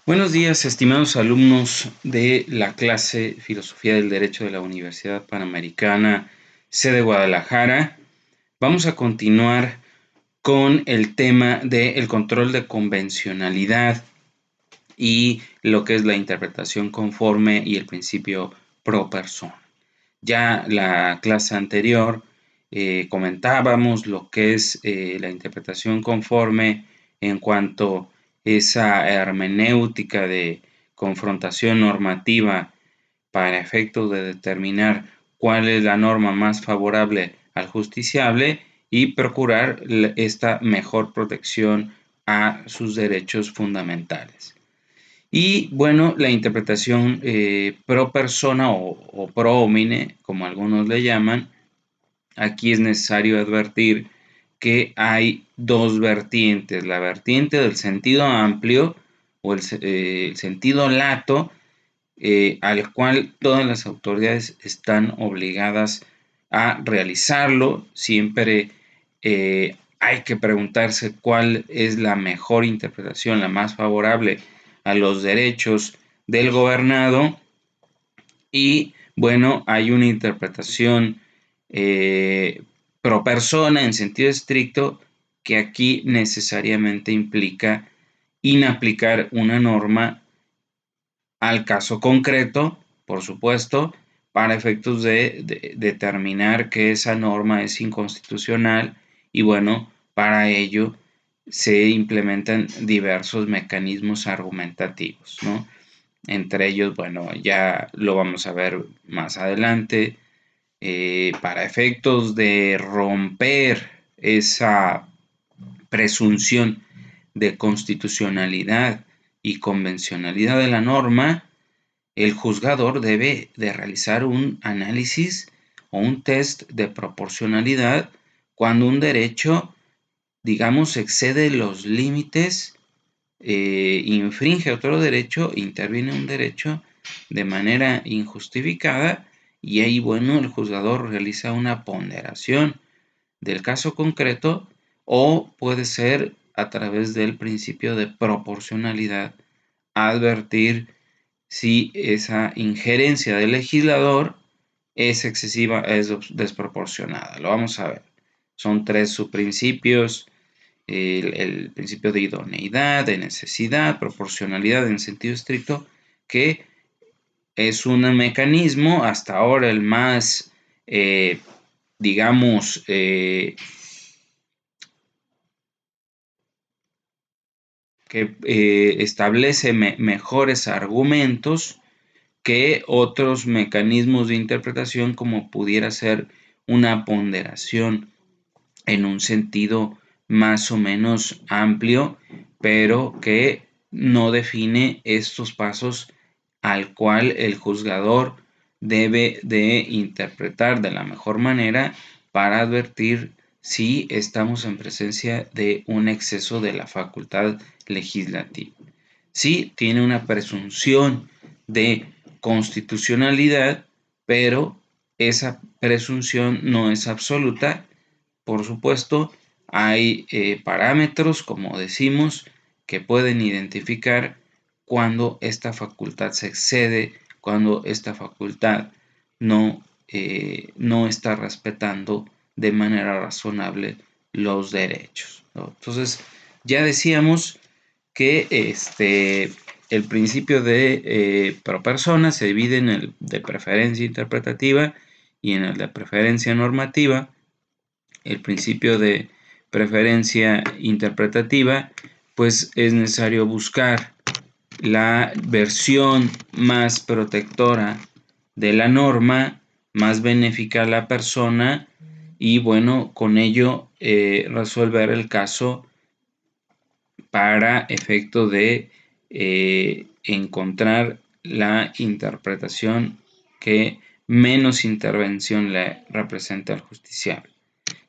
Buenos días, estimados alumnos de la clase Filosofía del Derecho de la Universidad Panamericana, sede Guadalajara. Vamos a continuar con el tema del control de convencionalidad y lo que es la interpretación conforme y el principio pro persona. Ya la clase anterior comentábamos lo que es la interpretación conforme en cuanto a esa hermenéutica de confrontación normativa para efectos de determinar cuál es la norma más favorable al justiciable y procurar esta mejor protección a sus derechos fundamentales. Y bueno, la interpretación pro persona o pro homine, como algunos le llaman, aquí es necesario advertir que hay dos vertientes: la vertiente del sentido amplio o el sentido lato, al cual todas las autoridades están obligadas a realizarlo. Siempre hay que preguntarse cuál es la mejor interpretación, la más favorable a los derechos del gobernado. Y bueno, hay una interpretación pro persona en sentido estricto, que aquí necesariamente implica inaplicar una norma al caso concreto, por supuesto, para efectos de determinar que esa norma es inconstitucional. Y bueno, para ello se implementan diversos mecanismos argumentativos, ¿no? Entre ellos, bueno, ya lo vamos a ver más adelante, para efectos de romper esa presunción de constitucionalidad y convencionalidad de la norma, el juzgador debe de realizar un análisis o un test de proporcionalidad cuando un derecho, digamos, excede los límites, infringe otro derecho, interviene un derecho de manera injustificada, y ahí, bueno, el juzgador realiza una ponderación del caso concreto, o puede ser a través del principio de proporcionalidad advertir si esa injerencia del legislador es excesiva, es desproporcionada. Lo vamos a ver. Son tres subprincipios: el principio de idoneidad, de necesidad, proporcionalidad en sentido estricto, que es un mecanismo hasta ahora el más, digamos, que establece mejores argumentos que otros mecanismos de interpretación, como pudiera ser una ponderación en un sentido más o menos amplio, pero que no define estos pasos al cual el juzgador debe de interpretar de la mejor manera para advertir si estamos en presencia de un exceso de la facultad legislativa. Sí, tiene una presunción de constitucionalidad, pero esa presunción no es absoluta. Por supuesto, hay parámetros, como decimos, que pueden identificar cuando esta facultad se excede, cuando esta facultad no está respetando de manera razonable los derechos, ¿no? Entonces, ya decíamos que el principio de pro persona se divide en el de preferencia interpretativa y en el de preferencia normativa. El principio de preferencia interpretativa, pues es necesario buscar la versión más protectora de la norma, más benéfica a la persona, y bueno, con ello resolver el caso para efecto de encontrar la interpretación que menos intervención le representa al justiciable.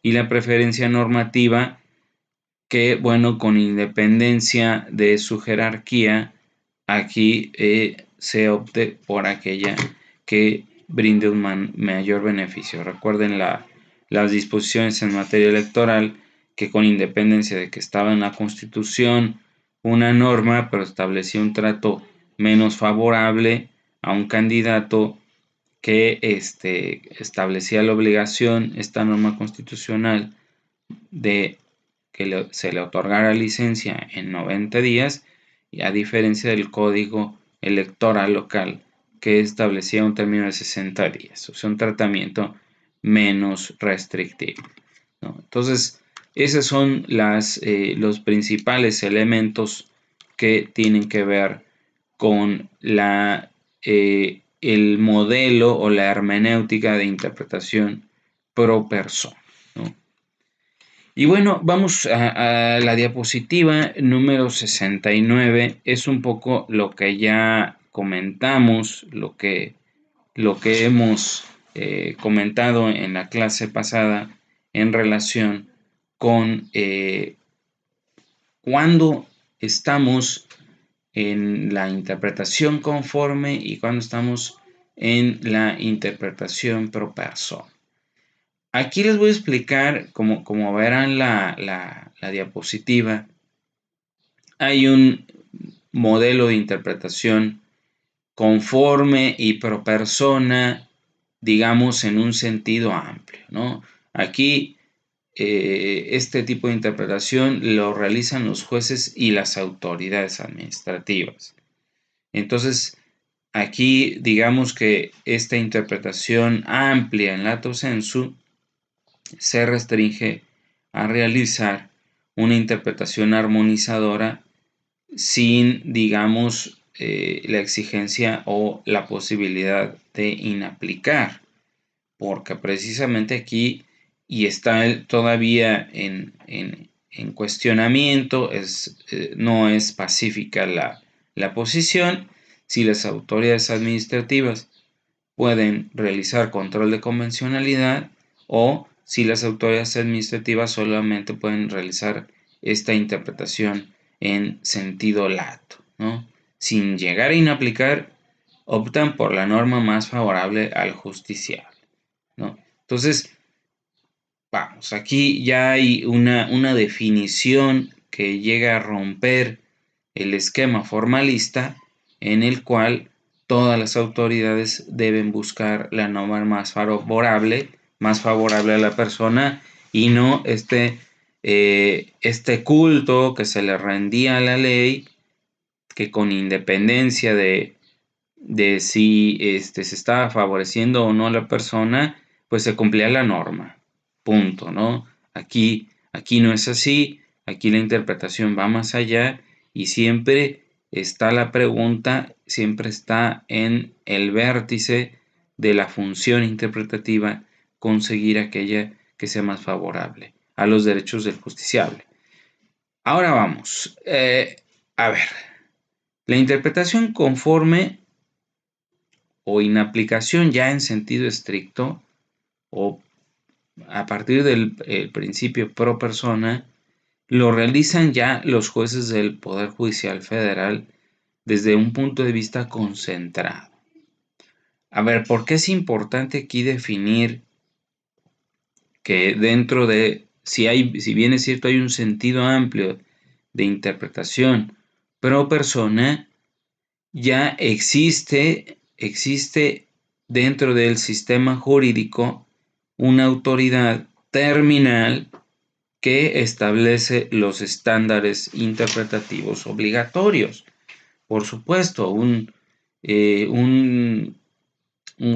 Y la preferencia normativa, que bueno, con independencia de su jerarquía, aquí se opte por aquella que brinde un mayor beneficio. Recuerden las disposiciones en materia electoral, que con independencia de que estaba en la Constitución una norma, pero establecía un trato menos favorable a un candidato que establecía la obligación, esta norma constitucional, de que se le otorgara licencia en 90 días, y a diferencia del código electoral local, que establecía un término de 60 días, o sea, un tratamiento menos restrictivo, ¿no? Entonces, esos son los principales elementos que tienen que ver con el modelo o la hermenéutica de interpretación pro persona, ¿no? Y bueno, vamos a la diapositiva número 69. Es un poco lo que ya comentamos, lo que hemos comentado en la clase pasada en relación con cuando estamos en la interpretación conforme y cuando estamos en la interpretación pro persona. Aquí les voy a explicar, como verán la diapositiva, hay un modelo de interpretación conforme y pro persona, digamos, en un sentido amplio, ¿no? Aquí, este tipo de interpretación lo realizan los jueces y las autoridades administrativas. Entonces, aquí digamos que esta interpretación amplia en lato sensu se restringe a realizar una interpretación armonizadora sin, digamos, la exigencia o la posibilidad de inaplicar, porque precisamente aquí, y está todavía en cuestionamiento, no es pacífica la posición, si las autoridades administrativas pueden realizar control de convencionalidad o si las autoridades administrativas solamente pueden realizar esta interpretación en sentido lato, ¿no? Sin llegar a inaplicar, optan por la norma más favorable al justiciable, ¿no? Entonces, vamos, aquí ya hay una definición que llega a romper el esquema formalista en el cual todas las autoridades deben buscar la norma más favorable a la persona y no este culto que se le rendía a la ley, que con independencia de si se estaba favoreciendo o no a la persona, pues se cumplía la norma. Punto, ¿no? Aquí no es así, aquí la interpretación va más allá y siempre está la pregunta, siempre está en el vértice de la función interpretativa conseguir aquella que sea más favorable a los derechos del justiciable. Ahora vamos, a ver, la interpretación conforme o inaplicación ya en sentido estricto o a partir del principio pro persona, lo realizan ya los jueces del Poder Judicial Federal desde un punto de vista concentrado. A ver, ¿por qué es importante aquí definir que dentro de, si bien es cierto, hay un sentido amplio de interpretación pro persona, ya existe dentro del sistema jurídico una autoridad terminal que establece los estándares interpretativos obligatorios? Por supuesto, un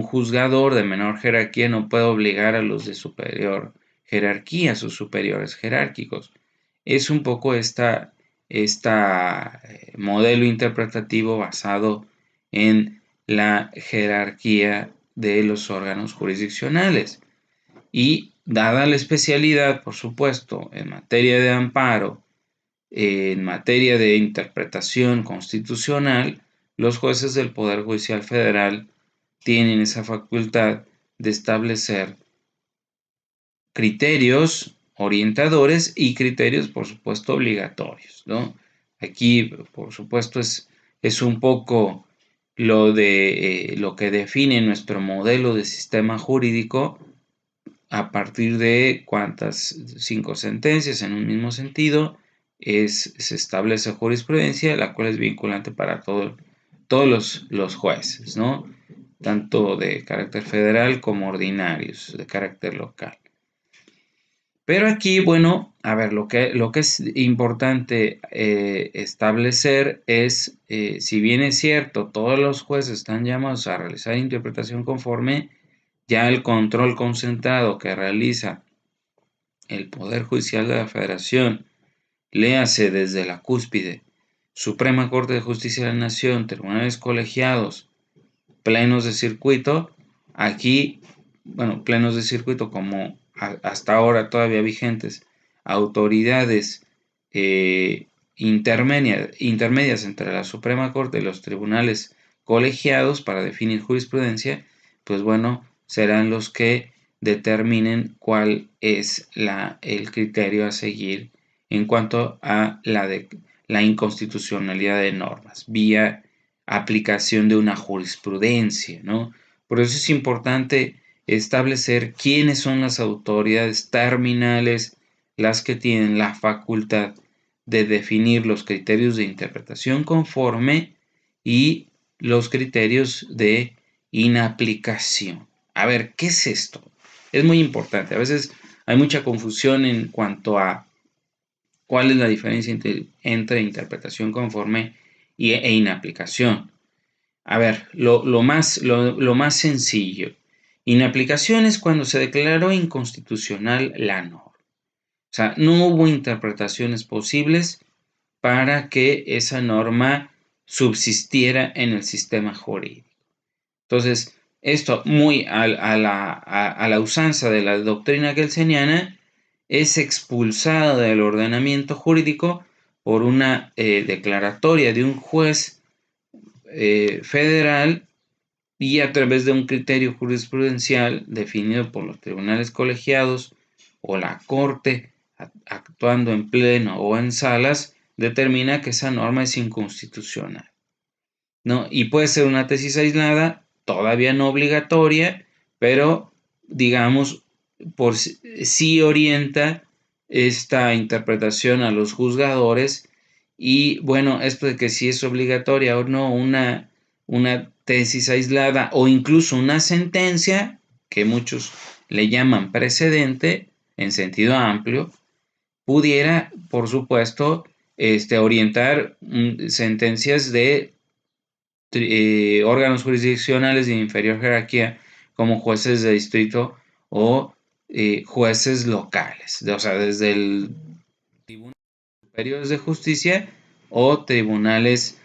juzgador de menor jerarquía no puede obligar a los de superior jerarquía, a sus superiores jerárquicos. Es un poco esta modelo interpretativo basado en la jerarquía de los órganos jurisdiccionales. Y dada la especialidad, por supuesto, en materia de amparo, en materia de interpretación constitucional, los jueces del Poder Judicial Federal tienen esa facultad de establecer criterios orientadores y criterios, por supuesto, obligatorios, ¿no? Aquí, por supuesto, es un poco lo que define nuestro modelo de sistema jurídico a partir de cuántas 5 sentencias en un mismo sentido se establece jurisprudencia, la cual es vinculante para todos los jueces, ¿no? Tanto de carácter federal como ordinarios, de carácter local. Pero aquí, bueno, a ver, lo que es importante establecer es, si bien es cierto, todos los jueces están llamados a realizar interpretación conforme, ya el control concentrado que realiza el Poder Judicial de la Federación, léase desde la cúspide, Suprema Corte de Justicia de la Nación, tribunales colegiados, plenos de circuito, aquí, bueno, plenos de circuito como hasta ahora todavía vigentes, autoridades intermedias entre la Suprema Corte y los tribunales colegiados para definir jurisprudencia, pues bueno, serán los que determinen cuál es el criterio a seguir en cuanto a la inconstitucionalidad de normas, vía aplicación de una jurisprudencia, ¿no? Por eso es importante establecer quiénes son las autoridades terminales, las que tienen la facultad de definir los criterios de interpretación conforme y los criterios de inaplicación. A ver, ¿qué es esto? Es muy importante. A veces hay mucha confusión en cuanto a cuál es la diferencia entre interpretación conforme e inaplicación. A ver, lo más sencillo. Inaplicación es cuando se declaró inconstitucional la norma. O sea, no hubo interpretaciones posibles para que esa norma subsistiera en el sistema jurídico. Entonces, esto muy a la usanza de la doctrina kelseniana es expulsado del ordenamiento jurídico por una declaratoria de un juez federal y a través de un criterio jurisprudencial definido por los tribunales colegiados o la Corte actuando en pleno o en salas, determina que esa norma es inconstitucional, ¿no? Y puede ser una tesis aislada, todavía no obligatoria, pero digamos, sí orienta esta interpretación a los juzgadores. Y bueno, esto de que si es obligatoria o no una tesis aislada o incluso una sentencia, que muchos le llaman precedente en sentido amplio, pudiera, por supuesto, orientar sentencias de órganos jurisdiccionales de inferior jerarquía como jueces de distrito o jueces locales, o sea, desde el Tribunal Superior de Justicia o tribunales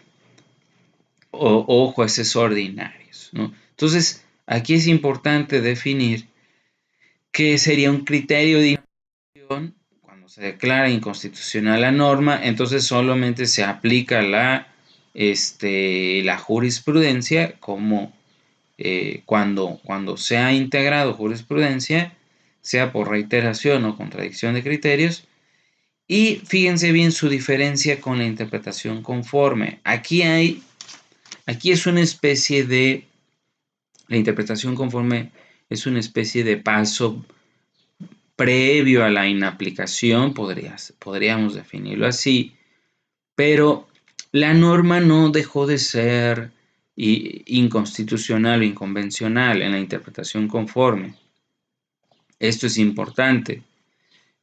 o jueces ordinarios, ¿no? Entonces, aquí es importante definir qué sería un criterio de inaplicación cuando se declara inconstitucional la norma. Entonces solamente se aplica la jurisprudencia como cuando se ha integrado jurisprudencia, sea por reiteración o contradicción de criterios. Y fíjense bien su diferencia con la interpretación conforme. Aquí es una especie de, la interpretación conforme es una especie de paso previo a la inaplicación, podríamos definirlo así, pero la norma no dejó de ser inconstitucional o inconvencional en la interpretación conforme. Esto es importante.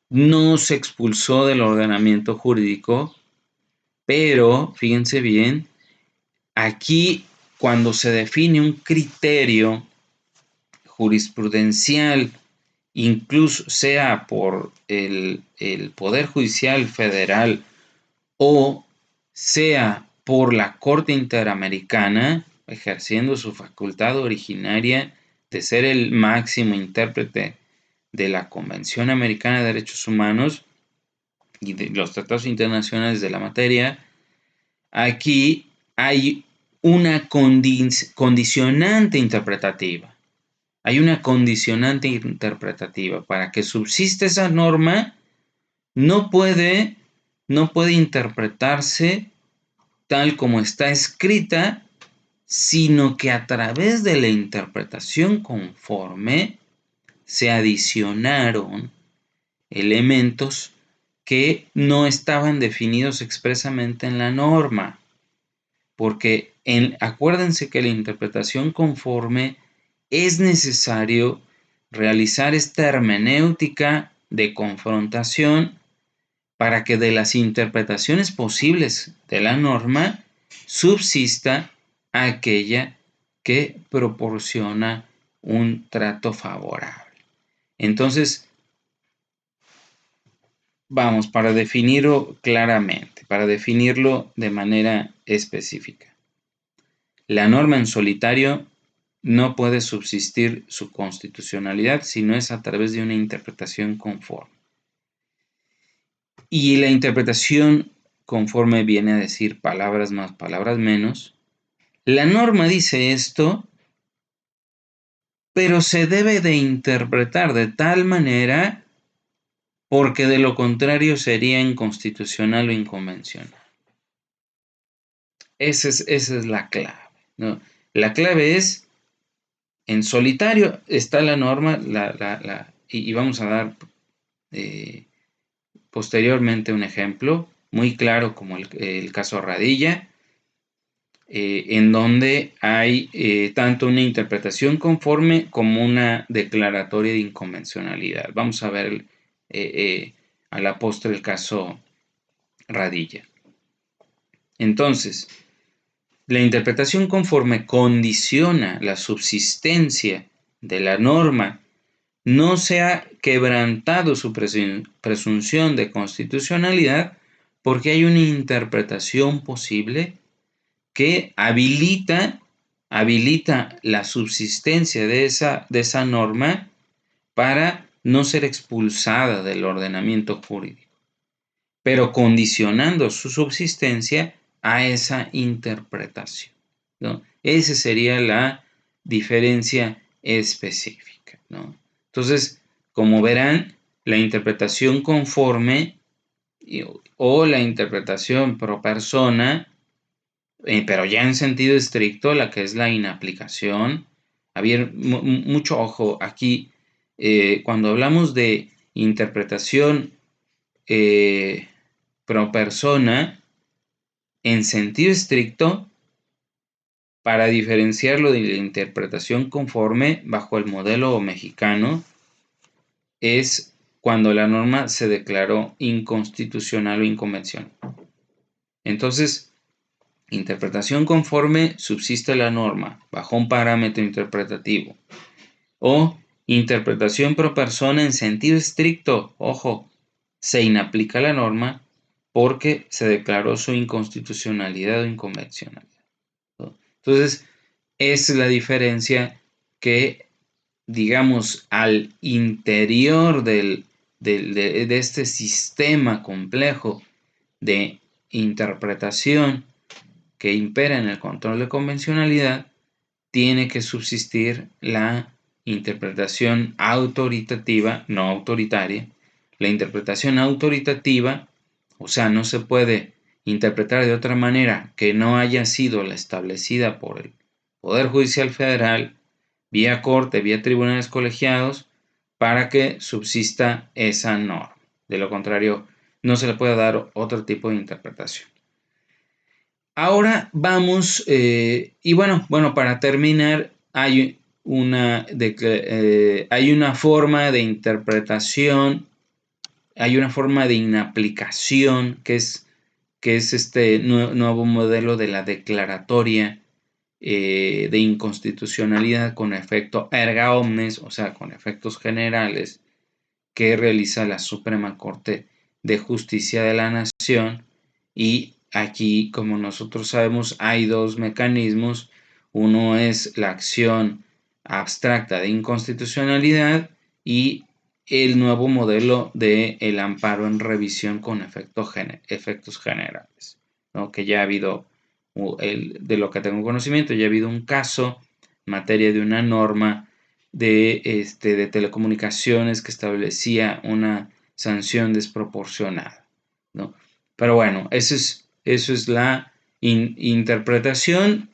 No se expulsó del ordenamiento jurídico, pero fíjense bien, aquí cuando se define un criterio jurisprudencial, incluso sea por el Poder Judicial Federal o sea por la Corte Interamericana, ejerciendo su facultad originaria de ser el máximo intérprete de la Convención Americana de Derechos Humanos y de los tratados internacionales de la materia, aquí hay una condicionante interpretativa. Hay una condicionante interpretativa. Para que subsista esa norma, no puede interpretarse tal como está escrita, sino que a través de la interpretación conforme se adicionaron elementos que no estaban definidos expresamente en la norma, porque acuérdense que la interpretación conforme es necesario realizar esta hermenéutica de confrontación para que de las interpretaciones posibles de la norma subsista aquella que proporciona un trato favorable. Entonces, vamos, para definirlo claramente, para definirlo de manera específica. La norma en solitario no puede subsistir su constitucionalidad si no es a través de una interpretación conforme. Y la interpretación conforme viene a decir palabras más, palabras menos. La norma dice esto, pero se debe de interpretar de tal manera porque de lo contrario sería inconstitucional o inconvencional. Esa es la clave, ¿no? La clave es, en solitario está la norma, y vamos a dar posteriormente un ejemplo muy claro como el caso Radilla, en donde hay tanto una interpretación conforme como una declaratoria de inconvencionalidad. Vamos a ver a la postre el caso Radilla. Entonces, la interpretación conforme condiciona la subsistencia de la norma, no se ha quebrantado su presunción de constitucionalidad porque hay una interpretación posible que habilita la subsistencia de esa norma para no ser expulsada del ordenamiento jurídico, pero condicionando su subsistencia a esa interpretación, ¿no? Esa sería la diferencia específica, ¿no? Entonces, como verán, la interpretación conforme o la interpretación pro persona, pero ya en sentido estricto, la que es la inaplicación. Había mucho ojo aquí, cuando hablamos de interpretación pro persona, en sentido estricto, para diferenciarlo de la interpretación conforme bajo el modelo mexicano, es cuando la norma se declaró inconstitucional o inconvencional. Entonces, interpretación conforme, subsiste la norma bajo un parámetro interpretativo. O interpretación pro persona en sentido estricto, ojo, se inaplica la norma porque se declaró su inconstitucionalidad o inconvencionalidad. Entonces, esa es la diferencia que, digamos, al interior de este sistema complejo de interpretación que impera en el control de convencionalidad, tiene que subsistir la interpretación autoritativa, no autoritaria. La interpretación autoritativa, o sea, no se puede interpretar de otra manera que no haya sido la establecida por el Poder Judicial Federal, vía corte, vía tribunales colegiados, para que subsista esa norma. De lo contrario, no se le puede dar otro tipo de interpretación. Ahora vamos, y bueno, para terminar, hay una forma de interpretación, hay una forma de inaplicación que es este nuevo modelo de la declaratoria de inconstitucionalidad con efecto erga omnes, o sea, con efectos generales, que realiza la Suprema Corte de Justicia de la Nación. Y aquí, como nosotros sabemos, hay dos mecanismos. Uno es la acción abstracta de inconstitucionalidad y el nuevo modelo de el amparo en revisión con efectos generales, ¿no? Que ya ha habido, de lo que tengo conocimiento, ya ha habido un caso en materia de una norma de telecomunicaciones que establecía una sanción desproporcionada, ¿no? Pero bueno, eso es la interpretación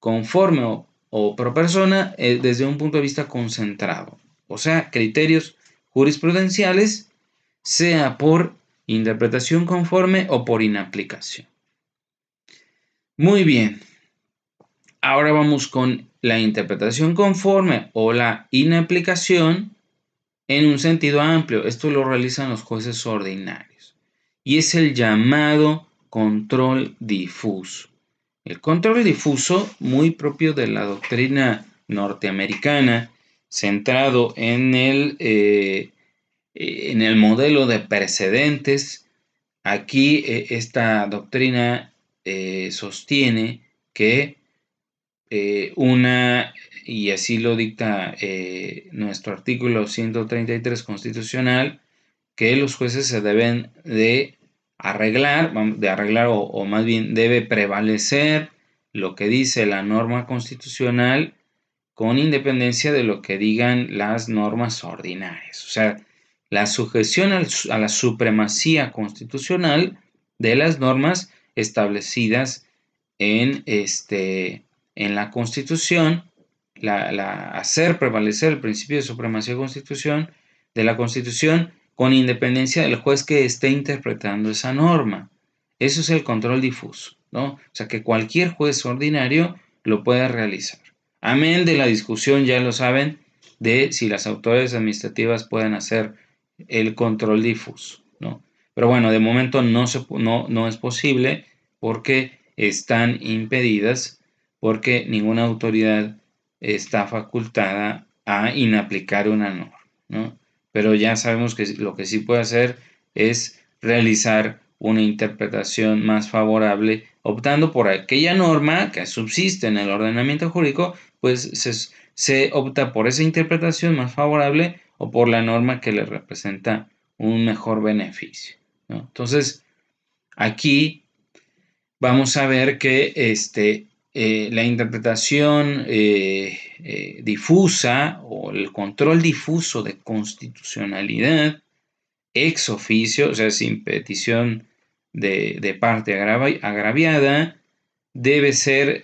conforme o pro persona desde un punto de vista concentrado, o sea, criterios jurisprudenciales, sea por interpretación conforme o por inaplicación. Muy bien. Ahora vamos con la interpretación conforme o la inaplicación en un sentido amplio. Esto lo realizan los jueces ordinarios y es el llamado control difuso. El control difuso, muy propio de la doctrina norteamericana, centrado en el modelo de precedentes. Aquí esta doctrina sostiene que y así lo dicta nuestro artículo 133 constitucional, que los jueces se deben de arreglar o más bien debe prevalecer lo que dice la norma constitucional con independencia de lo que digan las normas ordinarias. O sea, la sujeción a la supremacía constitucional de las normas establecidas en la Constitución, hacer prevalecer el principio de supremacía de la Constitución con independencia del juez que esté interpretando esa norma. Eso es el control difuso, ¿no? O sea, que cualquier juez ordinario lo pueda realizar. Amén de la discusión, ya lo saben, de si las autoridades administrativas pueden hacer el control difuso, ¿no? Pero bueno, de momento no es posible porque están impedidas, porque ninguna autoridad está facultada a inaplicar una norma, ¿no? Pero ya sabemos que lo que sí puede hacer es realizar una interpretación más favorable, optando por aquella norma que subsiste en el ordenamiento jurídico, pues se opta por esa interpretación más favorable o por la norma que le representa un mejor beneficio, ¿no? Entonces, aquí vamos a ver que la interpretación difusa o el control difuso de constitucionalidad ex oficio, o sea, sin petición de parte agraviada, debe ser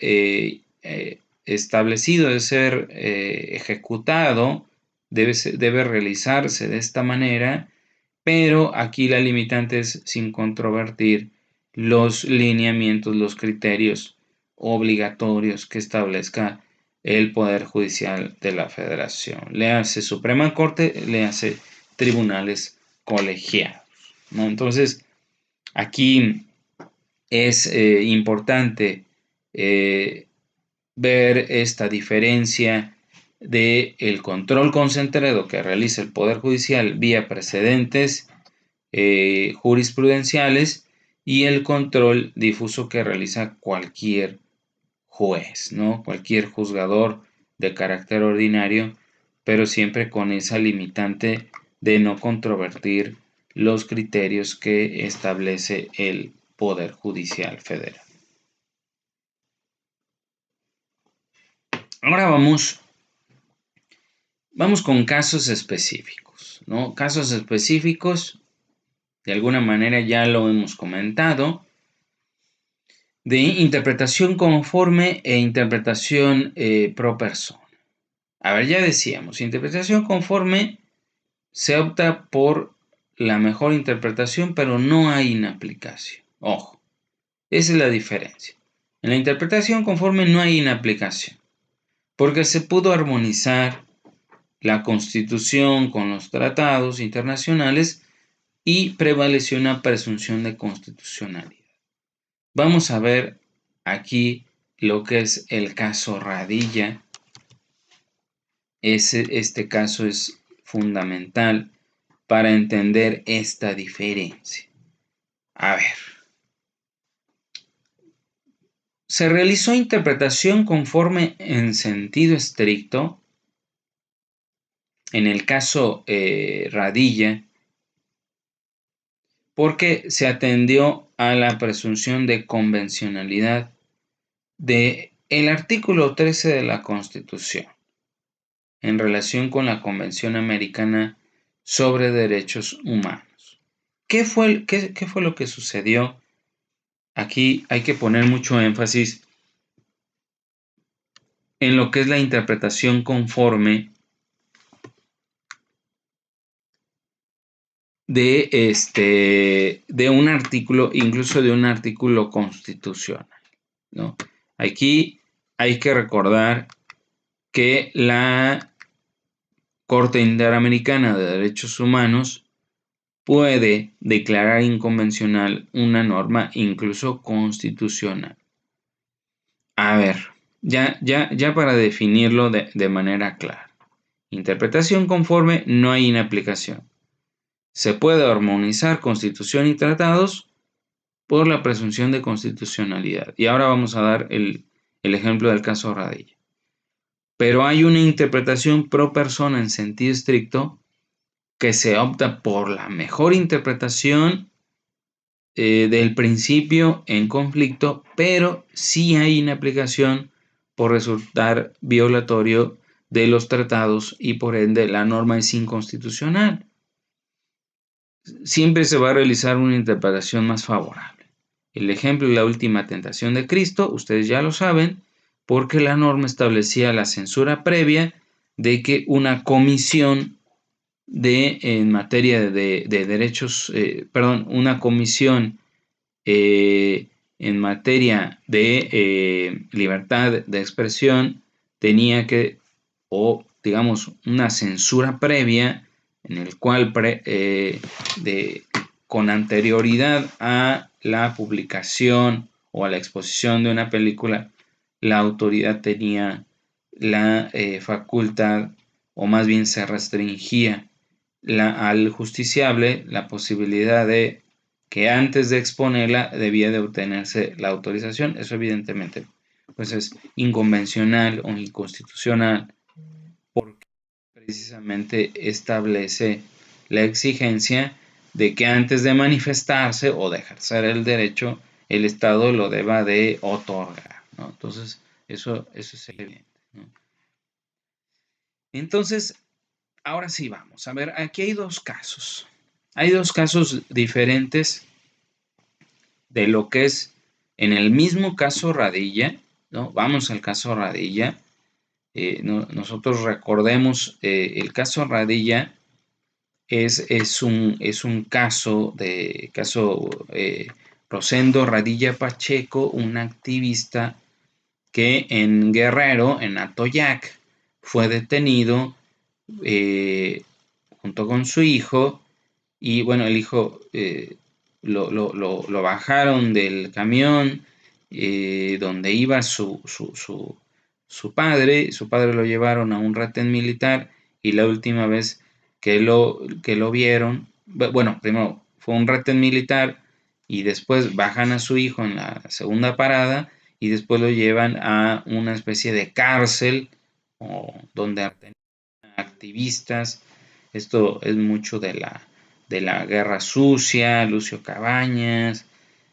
establecido, debe ser ejecutado, debe realizarse de esta manera, pero aquí la limitante es sin controvertir los lineamientos, los criterios obligatorios que establezca el Poder Judicial de la Federación. Le hace Suprema Corte, le hace tribunales colegiados, ¿no? Entonces, aquí es importante ver esta diferencia de el control concentrado que realiza el Poder Judicial vía precedentes jurisprudenciales y el control difuso que realiza cualquier juez, ¿no? Cualquier juzgador de carácter ordinario, pero siempre con esa limitante de no controvertir los criterios que establece el Poder Judicial Federal. Ahora vamos con casos específicos, ¿no? Casos específicos, de alguna manera ya lo hemos comentado, de interpretación conforme e interpretación pro persona. A ver, ya decíamos, interpretación conforme se opta por la mejor interpretación, pero no hay inaplicación. Ojo, esa es la diferencia. En la interpretación conforme no hay inaplicación, porque se pudo armonizar la Constitución con los tratados internacionales y prevaleció una presunción de constitucionalidad. Vamos a ver aquí lo que es el caso Radilla. Este caso es fundamental para entender esta diferencia. A ver, se realizó interpretación conforme en sentido estricto en el caso Radilla porque se atendió a la presunción de convencionalidad de el artículo 13 de la Constitución en relación con la Convención Americana sobre Derechos Humanos. ¿Qué fue lo que sucedió? Aquí hay que poner mucho énfasis en lo que es la interpretación conforme de un artículo, incluso de un artículo constitucional, ¿no? Aquí hay que recordar que la Corte Interamericana de Derechos Humanos puede declarar inconvencional una norma incluso constitucional. A ver, ya para definirlo de manera clara. Interpretación conforme, no hay inaplicación. Se puede armonizar Constitución y tratados por la presunción de constitucionalidad. Y ahora vamos a dar el ejemplo del caso Radilla. Pero hay una interpretación pro persona en sentido estricto que se opta por la mejor interpretación del principio en conflicto, pero sí hay inaplicación por resultar violatorio de los tratados y por ende la norma es inconstitucional. Siempre se va a realizar una interpretación más favorable. El ejemplo de la última tentación de Cristo, ustedes ya lo saben, porque la norma establecía la censura previa de que una comisión en materia de derechos, una comisión en materia de libertad de expresión tenía que, o digamos, una censura previa en el cual con anterioridad a la publicación o a la exposición de una película, la autoridad tenía la facultad, o más bien se restringía al justiciable la posibilidad de que antes de exponerla debía de obtenerse la autorización. Eso evidentemente pues es inconvencional o inconstitucional porque precisamente establece la exigencia de que antes de manifestarse o de ejercer el derecho el Estado lo deba de otorgar, ¿no? Entonces eso es evidente, ¿no? Entonces ahora sí vamos a ver, aquí hay dos casos. Hay dos casos diferentes de lo que es en el mismo caso Radilla, ¿no? Vamos al caso Radilla. Nosotros recordemos, el caso Radilla es un caso Rosendo Radilla Pacheco, un activista que en Guerrero, en Atoyac, fue detenido junto con su hijo. Y bueno, el hijo lo bajaron del camión donde iba su padre. Su padre lo llevaron a un retén militar y la última vez que lo vieron, bueno, primero fue un retén militar y después bajan a su hijo en la segunda parada y después lo llevan a una especie de cárcel donde activistas. Esto es mucho de la Guerra Sucia, Lucio Cabañas,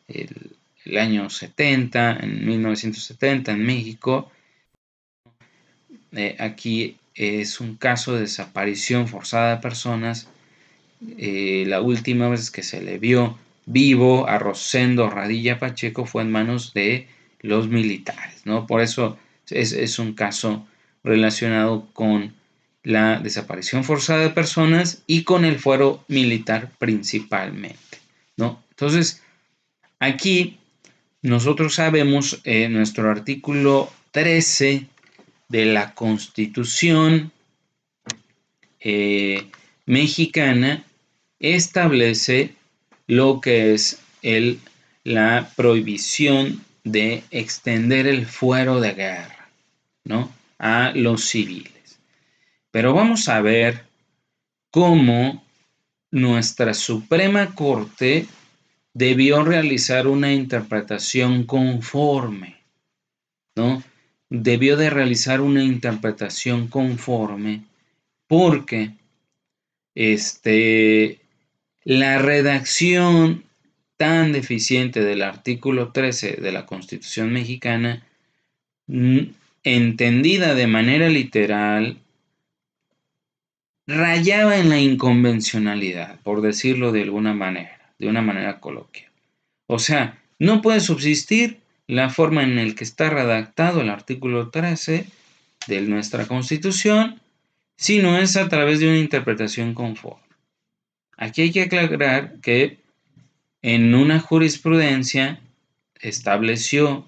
el año 70, en 1970 en México. Aquí es un caso de desaparición forzada de personas. La última vez que se le vio vivo a Rosendo Radilla Pacheco fue en manos de los militares, ¿no? Por eso es un caso relacionado con la desaparición forzada de personas y con el fuero militar principalmente, ¿no? Entonces, aquí nosotros sabemos en nuestro artículo 13 de la Constitución mexicana establece lo que es la prohibición de extender el fuero de guerra, ¿no?, a los civiles. Pero vamos a ver cómo nuestra Suprema Corte debió realizar una interpretación conforme, ¿no? Debió de realizar una interpretación conforme porque la redacción tan deficiente del artículo 13 de la Constitución mexicana, entendida de manera literal, rayaba en la inconvencionalidad, por decirlo de alguna manera, de una manera coloquial. O sea, no puede subsistir la forma en la que está redactado el artículo 13 de nuestra Constitución si no es a través de una interpretación conforme. Aquí hay que aclarar que en una jurisprudencia estableció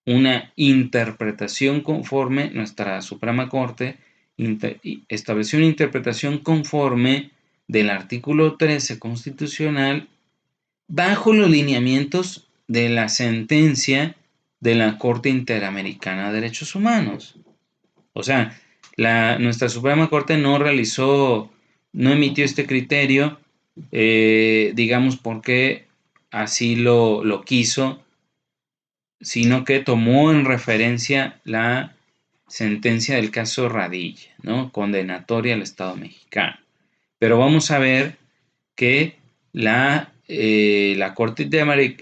una interpretación conforme, nuestra Suprema Corte estableció una interpretación conforme del artículo 13 constitucional bajo los lineamientos de la sentencia de la Corte Interamericana de Derechos Humanos. O sea, nuestra Suprema Corte no emitió este criterio, digamos, porque así lo quiso, sino que tomó en referencia la sentencia del caso Radilla, ¿no? Condenatoria al Estado mexicano. Pero vamos a ver que la Corte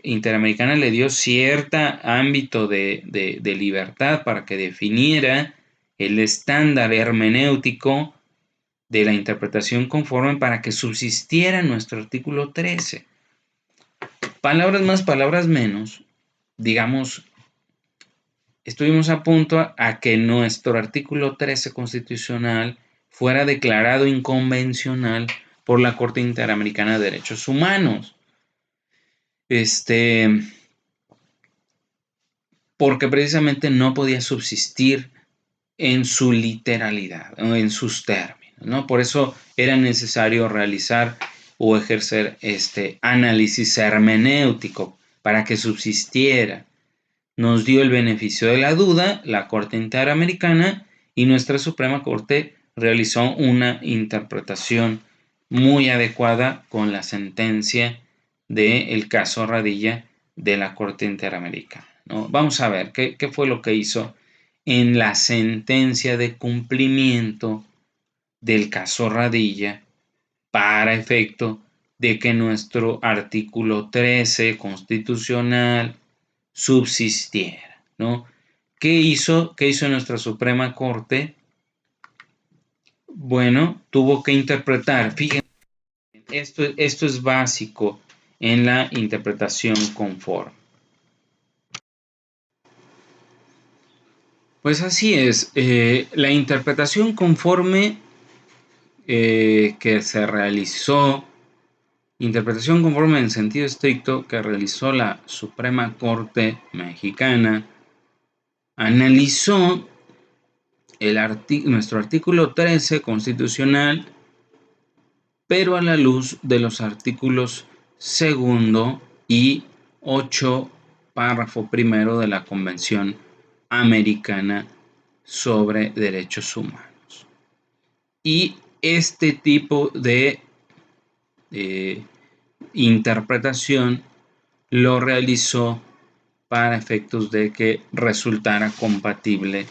Interamericana le dio cierto ámbito de libertad para que definiera el estándar hermenéutico de la interpretación conforme para que subsistiera nuestro artículo 13. Palabras más, palabras menos, digamos, estuvimos a punto a que nuestro artículo 13 constitucional fuera declarado inconvencional por la Corte Interamericana de Derechos Humanos. Porque precisamente no podía subsistir en su literalidad, en sus términos, ¿no? Por eso era necesario realizar o ejercer este análisis hermenéutico para que subsistiera. Nos dio el beneficio de la duda la Corte Interamericana y nuestra Suprema Corte realizó una interpretación muy adecuada con la sentencia del caso Radilla de la Corte Interamericana, ¿no? Vamos a ver qué fue lo que hizo en la sentencia de cumplimiento del caso Radilla para efecto de que nuestro artículo 13 constitucional subsistiera, ¿no? ¿Qué hizo nuestra Suprema Corte? Bueno, tuvo que interpretar, fíjense, esto es básico en la interpretación conforme. Pues así es, la interpretación conforme que se realizó, interpretación conforme en sentido estricto que realizó la Suprema Corte Mexicana, analizó nuestro artículo 13 constitucional, pero a la luz de los artículos 2 y 8, párrafo primero de la Convención Americana sobre Derechos Humanos. Y este tipo de interpretación lo realizó para efectos de que resultara compatible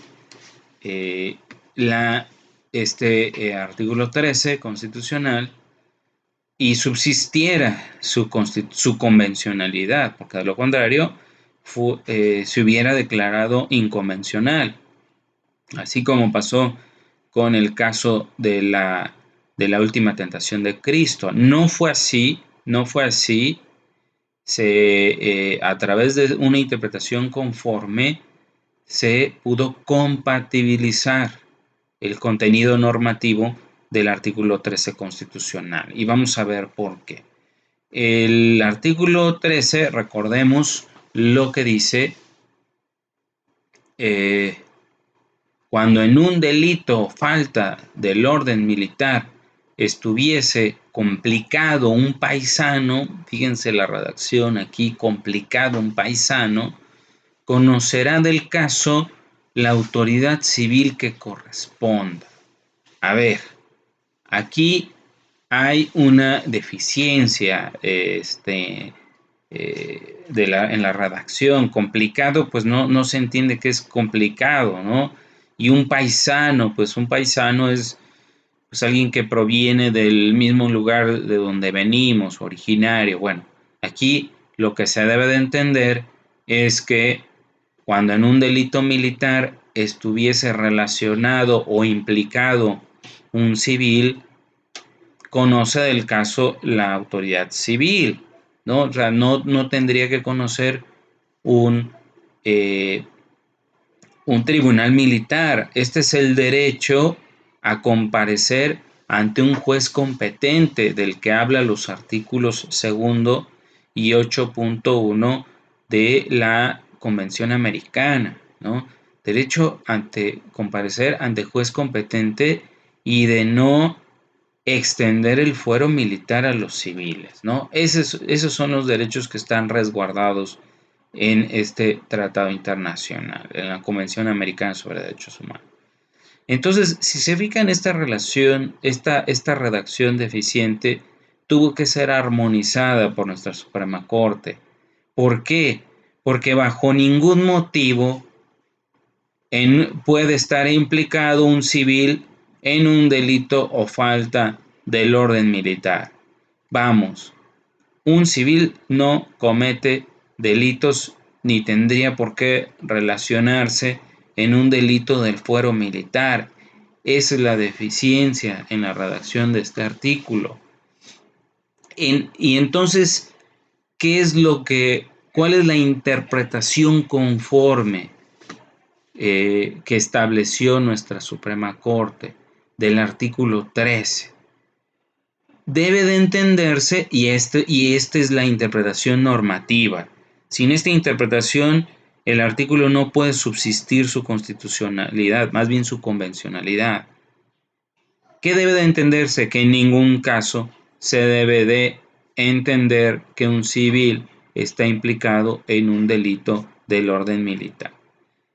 artículo 13 constitucional y subsistiera su convencionalidad, porque de lo contrario se hubiera declarado inconvencional, así como pasó con el caso de la última tentación de Cristo. No fue así, a través de una interpretación conforme se pudo compatibilizar el contenido normativo del artículo 13 constitucional. Y vamos a ver por qué. El artículo 13, recordemos lo que dice, cuando en un delito falta del orden militar estuviese complicado un paisano, fíjense la redacción aquí, complicado un paisano, conocerá del caso la autoridad civil que corresponda. A ver, aquí hay una deficiencia en la redacción. Complicado, pues no se entiende que es complicado, ¿no? Y un paisano es pues alguien que proviene del mismo lugar de donde venimos, originario. Bueno, aquí lo que se debe de entender es que cuando en un delito militar estuviese relacionado o implicado un civil, conoce del caso la autoridad civil, ¿no? O sea, no tendría que conocer un tribunal militar. Este es el derecho a comparecer ante un juez competente, del que habla los artículos 2 y 8.1 de la Convención Americana, ¿no? Derecho ante comparecer ante juez competente y de no extender el fuero militar a los civiles, ¿no? Esos son los derechos que están resguardados en este tratado internacional, en la Convención Americana sobre Derechos Humanos. Entonces, si se fijan, esta relación, esta redacción deficiente tuvo que ser armonizada por nuestra Suprema Corte. ¿Por qué? Porque bajo ningún motivo puede estar implicado un civil en un delito o falta del orden militar. Vamos, un civil no comete delitos ni tendría por qué relacionarse en un delito del fuero militar. Esa es la deficiencia en la redacción de este artículo. Y entonces, ¿cuál es la interpretación conforme que estableció nuestra Suprema Corte del artículo 13? Debe de entenderse, y esta es la interpretación normativa. Sin esta interpretación, el artículo no puede subsistir su constitucionalidad, más bien su convencionalidad. ¿Qué debe de entenderse? Que en ningún caso se debe de entender que un civil está implicado en un delito del orden militar,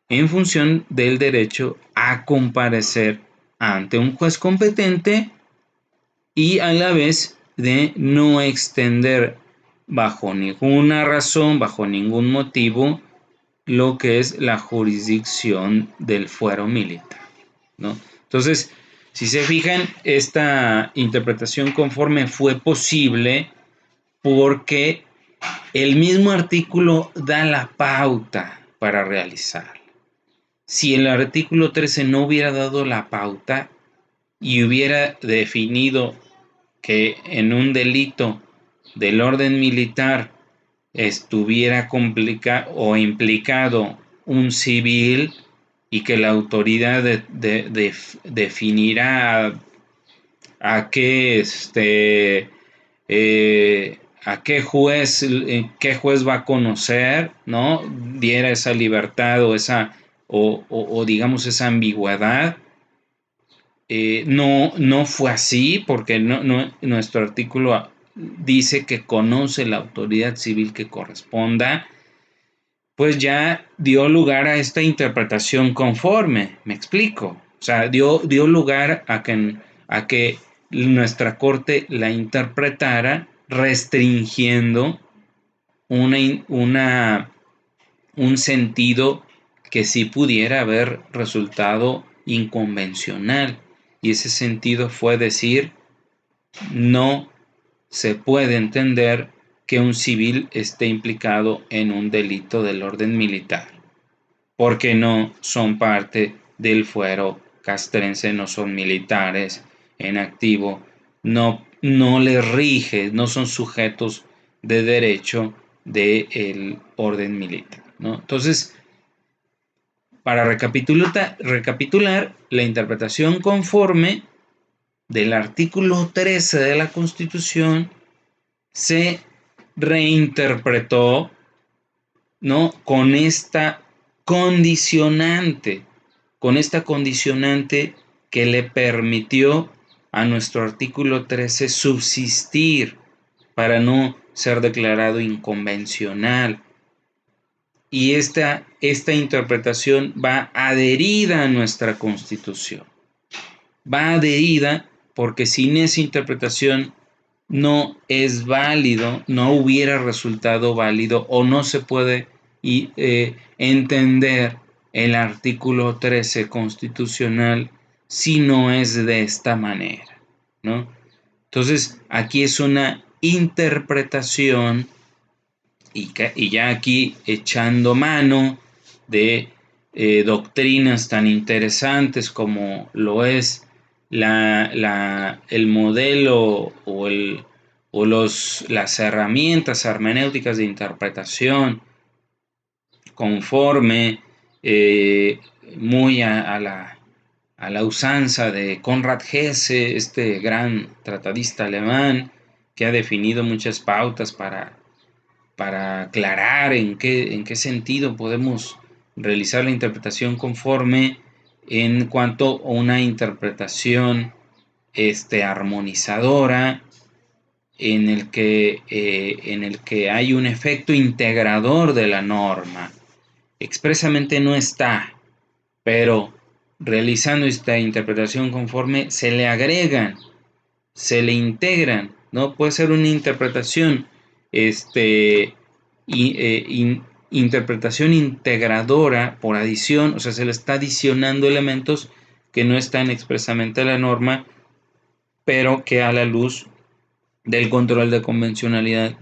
en función del derecho a comparecer ante un juez competente y a la vez de no extender bajo ninguna razón, bajo ningún motivo, lo que es la jurisdicción del fuero militar, ¿no? Entonces, si se fijan, esta interpretación conforme fue posible porque el mismo artículo da la pauta para realizarla. Si el artículo 13 no hubiera dado la pauta y hubiera definido que en un delito del orden militar estuviera o implicado un civil y que la autoridad definirá a qué qué juez va a conocer, ¿no? Diera esa libertad o digamos esa ambigüedad. No fue así, porque nuestro artículo dice que conoce la autoridad civil que corresponda, pues ya dio lugar a esta interpretación conforme, me explico. O sea, dio lugar a que nuestra corte la interpretara restringiendo un sentido que sí pudiera haber resultado inconvencional. Y ese sentido fue decir, no se puede entender que un civil esté implicado en un delito del orden militar, porque no son parte del fuero castrense, no son militares en activo, no les rige, no son sujetos de derecho del orden militar, ¿no? Entonces, para recapitular, la interpretación conforme del artículo 13 de la Constitución se reinterpretó, ¿no? Con esta condicionante que le permitió a nuestro artículo 13 subsistir para no ser declarado inconvencional. Y esta interpretación va adherida a nuestra Constitución. Va adherida porque sin esa interpretación no es válido, no hubiera resultado válido o no se puede entender el artículo 13 constitucional si no es de esta manera, ¿no? Entonces, aquí es una interpretación y ya aquí echando mano de doctrinas tan interesantes como lo es el modelo las herramientas hermenéuticas de interpretación conforme muy a a la usanza de Konrad Hesse, este gran tratadista alemán que ha definido muchas pautas para aclarar en qué sentido podemos realizar la interpretación conforme en cuanto a una interpretación armonizadora en el que hay un efecto integrador de la norma. Expresamente no está, pero realizando esta interpretación conforme se le agregan, se le integran, ¿no? Puede ser una interpretación, interpretación integradora por adición, o sea, se le está adicionando elementos que no están expresamente en la norma, pero que a la luz del control de convencionalidad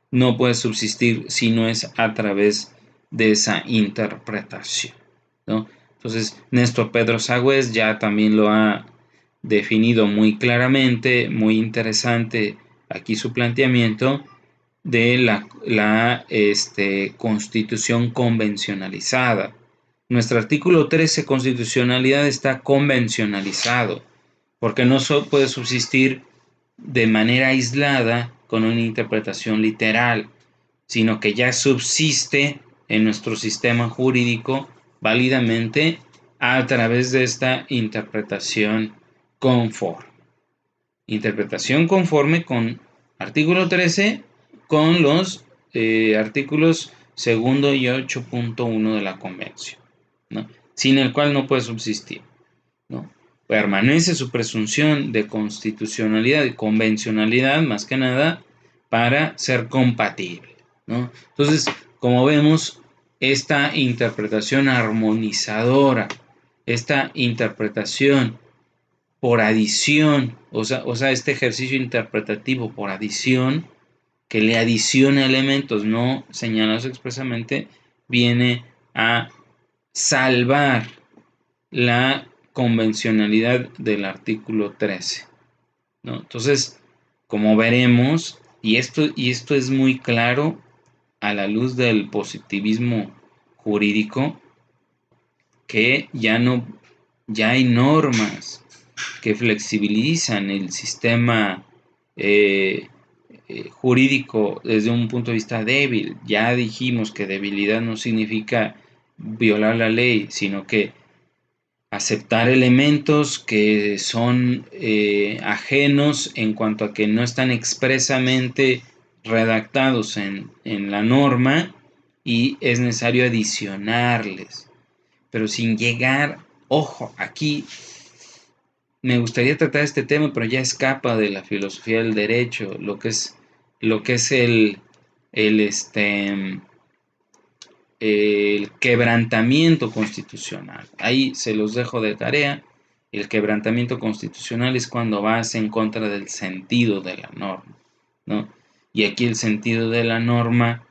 no puede subsistir si no es a través de esa interpretación, ¿no? Entonces, Néstor Pedro Sagüez ya también lo ha definido muy claramente, muy interesante aquí su planteamiento de la constitución convencionalizada. Nuestro artículo 13, constitucionalidad, está convencionalizado, porque no puede subsistir de manera aislada con una interpretación literal, sino que ya subsiste en nuestro sistema jurídico válidamente a través de esta interpretación conforme. Interpretación conforme con artículo 13 con los artículos 2 y 8.1 de la Convención, ¿no? Sin el cual no puede subsistir, ¿no? Permanece su presunción de constitucionalidad y convencionalidad, más que nada, para ser compatible, ¿no? Entonces, como vemos, esta interpretación armonizadora, esta interpretación por adición, o sea, este ejercicio interpretativo por adición, que le adiciona elementos no señalados expresamente, viene a salvar la convencionalidad del artículo 13, ¿no? Entonces, como veremos, y esto es muy claro a la luz del positivismo jurídico, que ya hay normas que flexibilizan el sistema jurídico desde un punto de vista débil. Ya dijimos que debilidad no significa violar la ley, sino que aceptar elementos que son ajenos en cuanto a que no están expresamente redactados en la norma y es necesario adicionarles, pero sin llegar, ojo, aquí me gustaría tratar este tema, pero ya escapa de la filosofía del derecho, lo que es el quebrantamiento constitucional. Ahí se los dejo de tarea. El quebrantamiento constitucional es cuando vas en contra del sentido de la norma, ¿no? Y aquí el sentido de la norma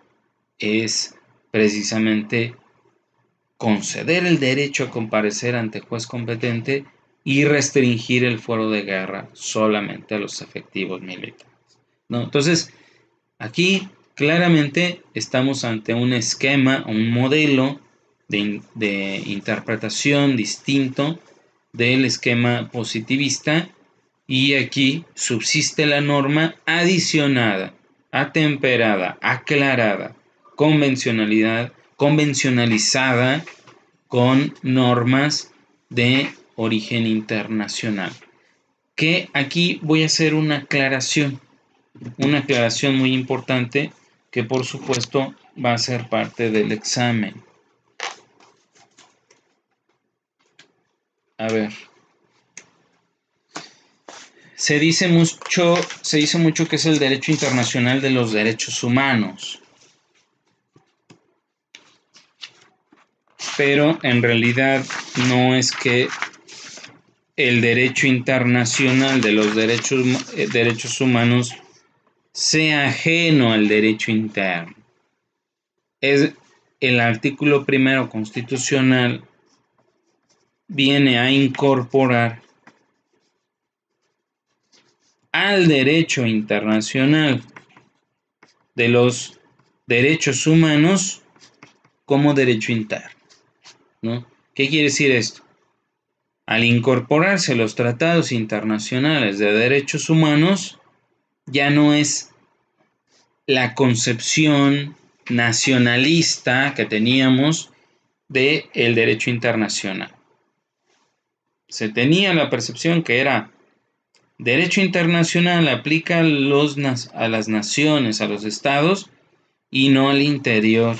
es precisamente conceder el derecho a comparecer ante juez competente y restringir el fuero de guerra solamente a los efectivos militares, ¿no? Entonces, aquí claramente estamos ante un esquema, un modelo de interpretación distinto del esquema positivista, y aquí subsiste la norma adicionada, atemperada, aclarada, convencionalizada con normas de origen internacional. Que aquí voy a hacer una aclaración muy importante que por supuesto va a ser parte del examen. A ver, se dice mucho que es el derecho internacional de los derechos humanos, pero en realidad no es que el derecho internacional de los derechos humanos sea ajeno al derecho interno. Es el artículo primero constitucional viene a incorporar al derecho internacional de los derechos humanos como derecho interno, ¿no? ¿Qué quiere decir esto? Al incorporarse los tratados internacionales de derechos humanos, ya no es la concepción nacionalista que teníamos del derecho internacional. Se tenía la percepción que era derecho internacional aplica a las naciones, a los estados, y no al interior,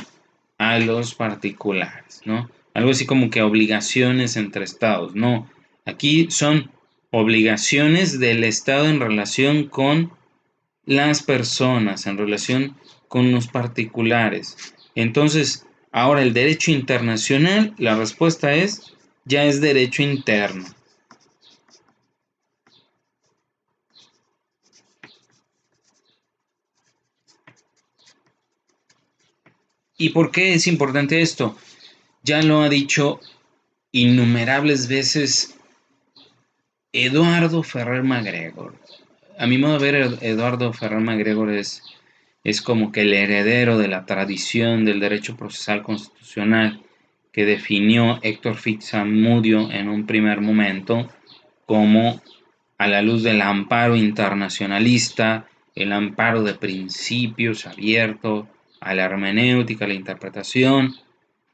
a los particulares, ¿no? Algo así como que obligaciones entre estados, no. Aquí son obligaciones del estado en relación con las personas, en relación con los particulares. Entonces, ahora el derecho internacional, la respuesta es, ya es derecho interno. ¿Y por qué es importante esto? Ya lo ha dicho innumerables veces Eduardo Ferrer MacGregor. A mi modo de ver, Eduardo Ferrer MacGregor es como que el heredero de la tradición del derecho procesal constitucional que definió Héctor Fitzmaurice en un primer momento como, a la luz del amparo internacionalista, el amparo de principios abierto a la hermenéutica, a la interpretación,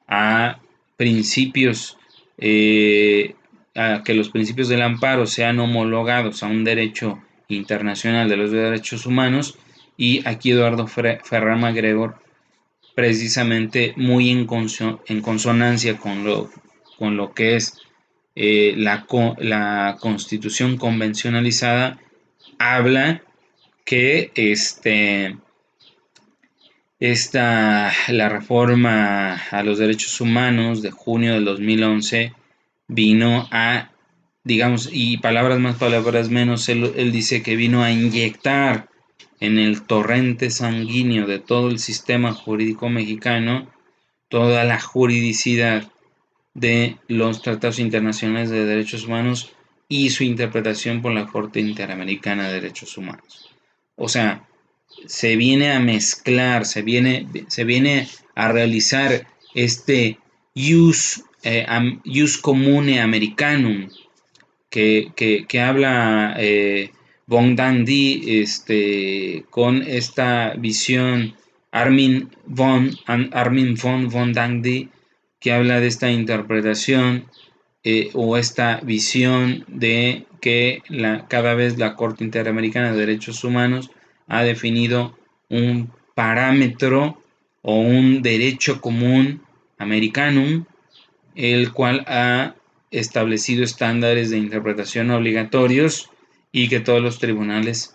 a principios, a que los principios del amparo sean homologados a un derecho internacional de los derechos humanos, y aquí Eduardo Ferrer MacGregor, precisamente muy en consonancia con lo que es la Constitución convencionalizada, habla que la reforma a los derechos humanos de junio del 2011 vino a, digamos, y palabras más, palabras menos, él dice que vino a inyectar en el torrente sanguíneo de todo el sistema jurídico mexicano toda la juridicidad de los tratados internacionales de derechos humanos y su interpretación por la Corte Interamericana de Derechos Humanos. O sea, se viene a mezclar, se viene a realizar este jus commune americanum que habla von Dandy, con esta visión Armin von Dandy, que habla de esta interpretación o esta visión de que cada vez la Corte Interamericana de Derechos Humanos ha definido un parámetro o un derecho común americanum, el cual ha establecido estándares de interpretación obligatorios y que todos los tribunales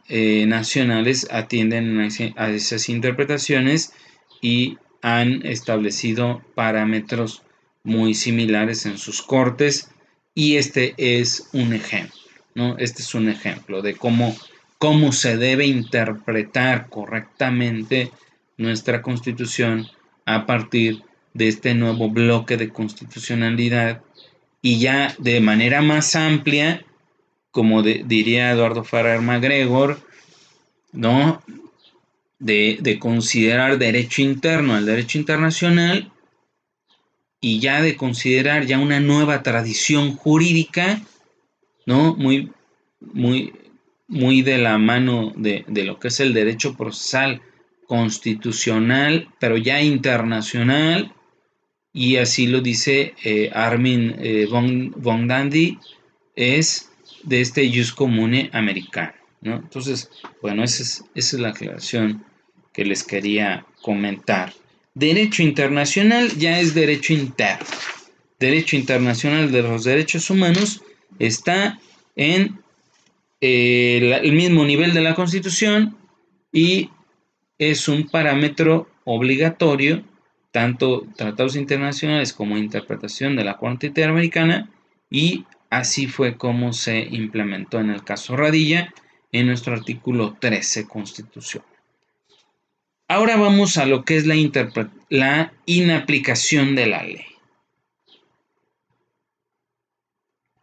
nacionales atienden a esas interpretaciones y han establecido parámetros muy similares en sus cortes, y este es un ejemplo, ¿no? Este es un ejemplo de cómo se debe interpretar correctamente nuestra Constitución a partir de este nuevo bloque de constitucionalidad, y ya de manera más amplia, como diría Eduardo Ferrer MacGregor, ¿no? De considerar derecho interno al derecho internacional, y ya de considerar ya una nueva tradición jurídica, ¿no? Muy, muy, muy de la mano de lo que es el derecho procesal constitucional, pero ya internacional, y así lo dice Armin von Dandy, es de este jus commune americano, ¿no? Entonces, bueno, esa es la aclaración que les quería comentar. Derecho internacional ya es derecho interno. Derecho internacional de los derechos humanos está en el mismo nivel de la Constitución y es un parámetro obligatorio, tanto tratados internacionales como interpretación de la Corte Interamericana, y así fue como se implementó en el caso Radilla en nuestro artículo 13 Constitución. Ahora vamos a lo que es la inaplicación de la ley.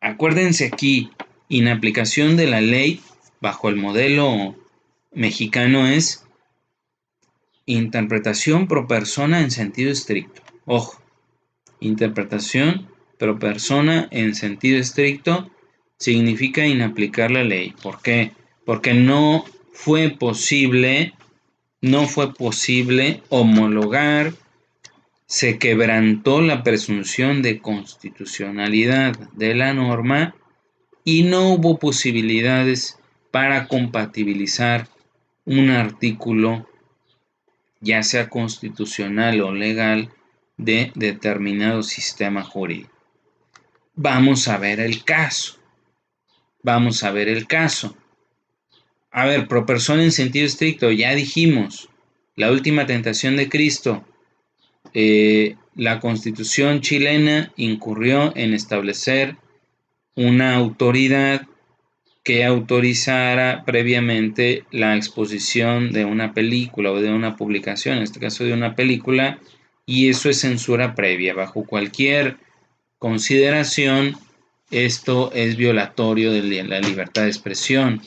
Acuérdense aquí, inaplicación de la ley bajo el modelo mexicano es interpretación pro persona en sentido estricto. Ojo, interpretación pro persona en sentido estricto significa inaplicar la ley. ¿Por qué? Porque no fue posible homologar, se quebrantó la presunción de constitucionalidad de la norma y no hubo posibilidades para compatibilizar un artículo, ya sea constitucional o legal, de determinado sistema jurídico. Vamos a ver el caso. A ver, pro persona en sentido estricto, ya dijimos, la última tentación de Cristo. La Constitución chilena incurrió en establecer una autoridad que autorizara previamente la exposición de una película o de una publicación, en este caso de una película, y eso es censura previa. Bajo cualquier consideración, esto es violatorio de la libertad de expresión.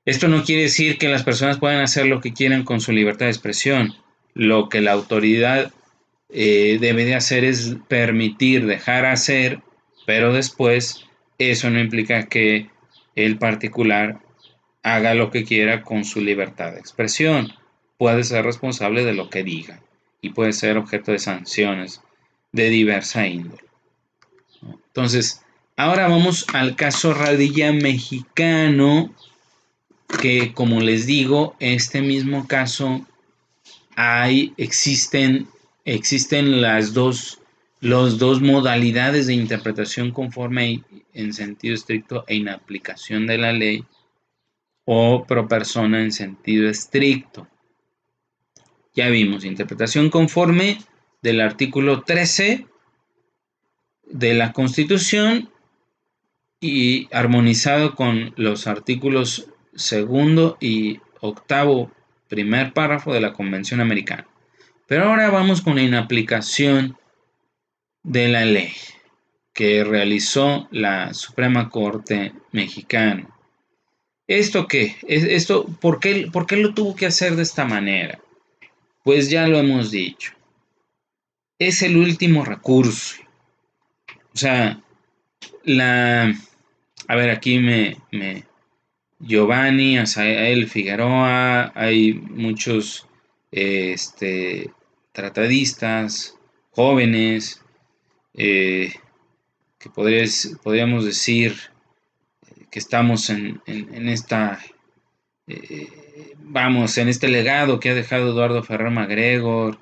Esto no quiere decir que las personas puedan hacer lo que quieran con su libertad de expresión. Lo que la autoridad debe de hacer es permitir, dejar hacer, pero después eso no implica que el particular haga lo que quiera con su libertad de expresión. Puede ser responsable de lo que diga y puede ser objeto de sanciones de diversa índole. Entonces, ahora vamos al caso Radilla mexicano, que como les digo, este mismo caso existen las dos modalidades de interpretación conforme en sentido estricto e inaplicación de la ley, o pro persona en sentido estricto. Ya vimos, interpretación conforme del artículo 13 de la Constitución y armonizado con los artículos segundo y octavo, primer párrafo de la Convención Americana. Pero ahora vamos con la inaplicación de la ley que realizó la Suprema Corte Mexicana. ¿Esto qué? ¿Por qué lo tuvo que hacer de esta manera? Pues ya lo hemos dicho. Es el último recurso. O sea, a ver, aquí Giovanni, Asael Figueroa, hay muchos tratadistas jóvenes que podríamos decir que estamos en esta en este legado que ha dejado Eduardo Ferrer MacGregor,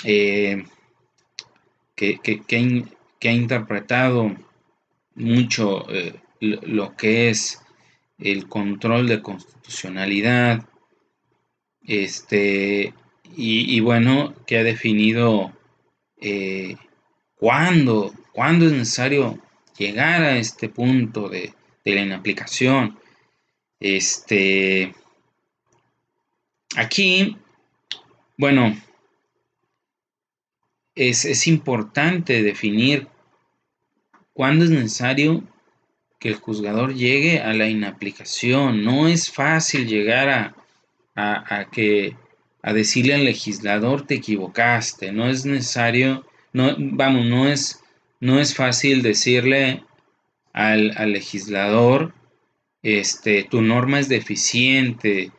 que ha interpretado mucho lo que es el control de constitucionalidad, y bueno, que ha definido cuándo es necesario llegar a este punto de la inaplicación. Aquí, bueno, es importante definir cuándo es necesario que el juzgador llegue a la inaplicación. No es fácil llegar a decirle al legislador te equivocaste. No es necesario, no es fácil decirle al legislador tu norma es deficiente,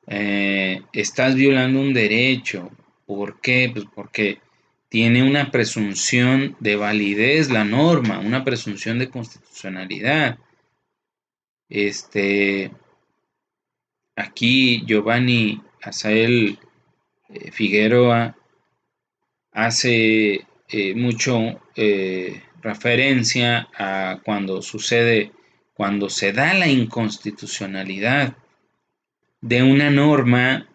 estás violando un derecho. ¿Por qué? Pues porque tiene una presunción de validez la norma, una presunción de constitucionalidad. Aquí Giovanni Asael Figueroa hace mucho referencia a cuando se da la inconstitucionalidad de una norma,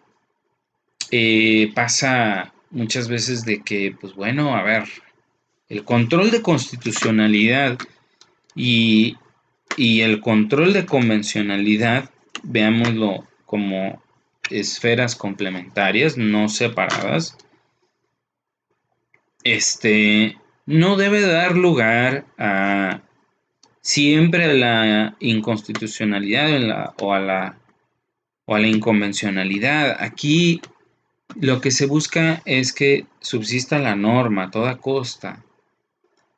pasa muchas veces de que, pues bueno, a ver, el control de constitucionalidad y el control de convencionalidad, veámoslo como esferas complementarias, no separadas, no debe dar lugar a siempre a la inconstitucionalidad o a la inconvencionalidad. Aquí lo que se busca es que subsista la norma a toda costa.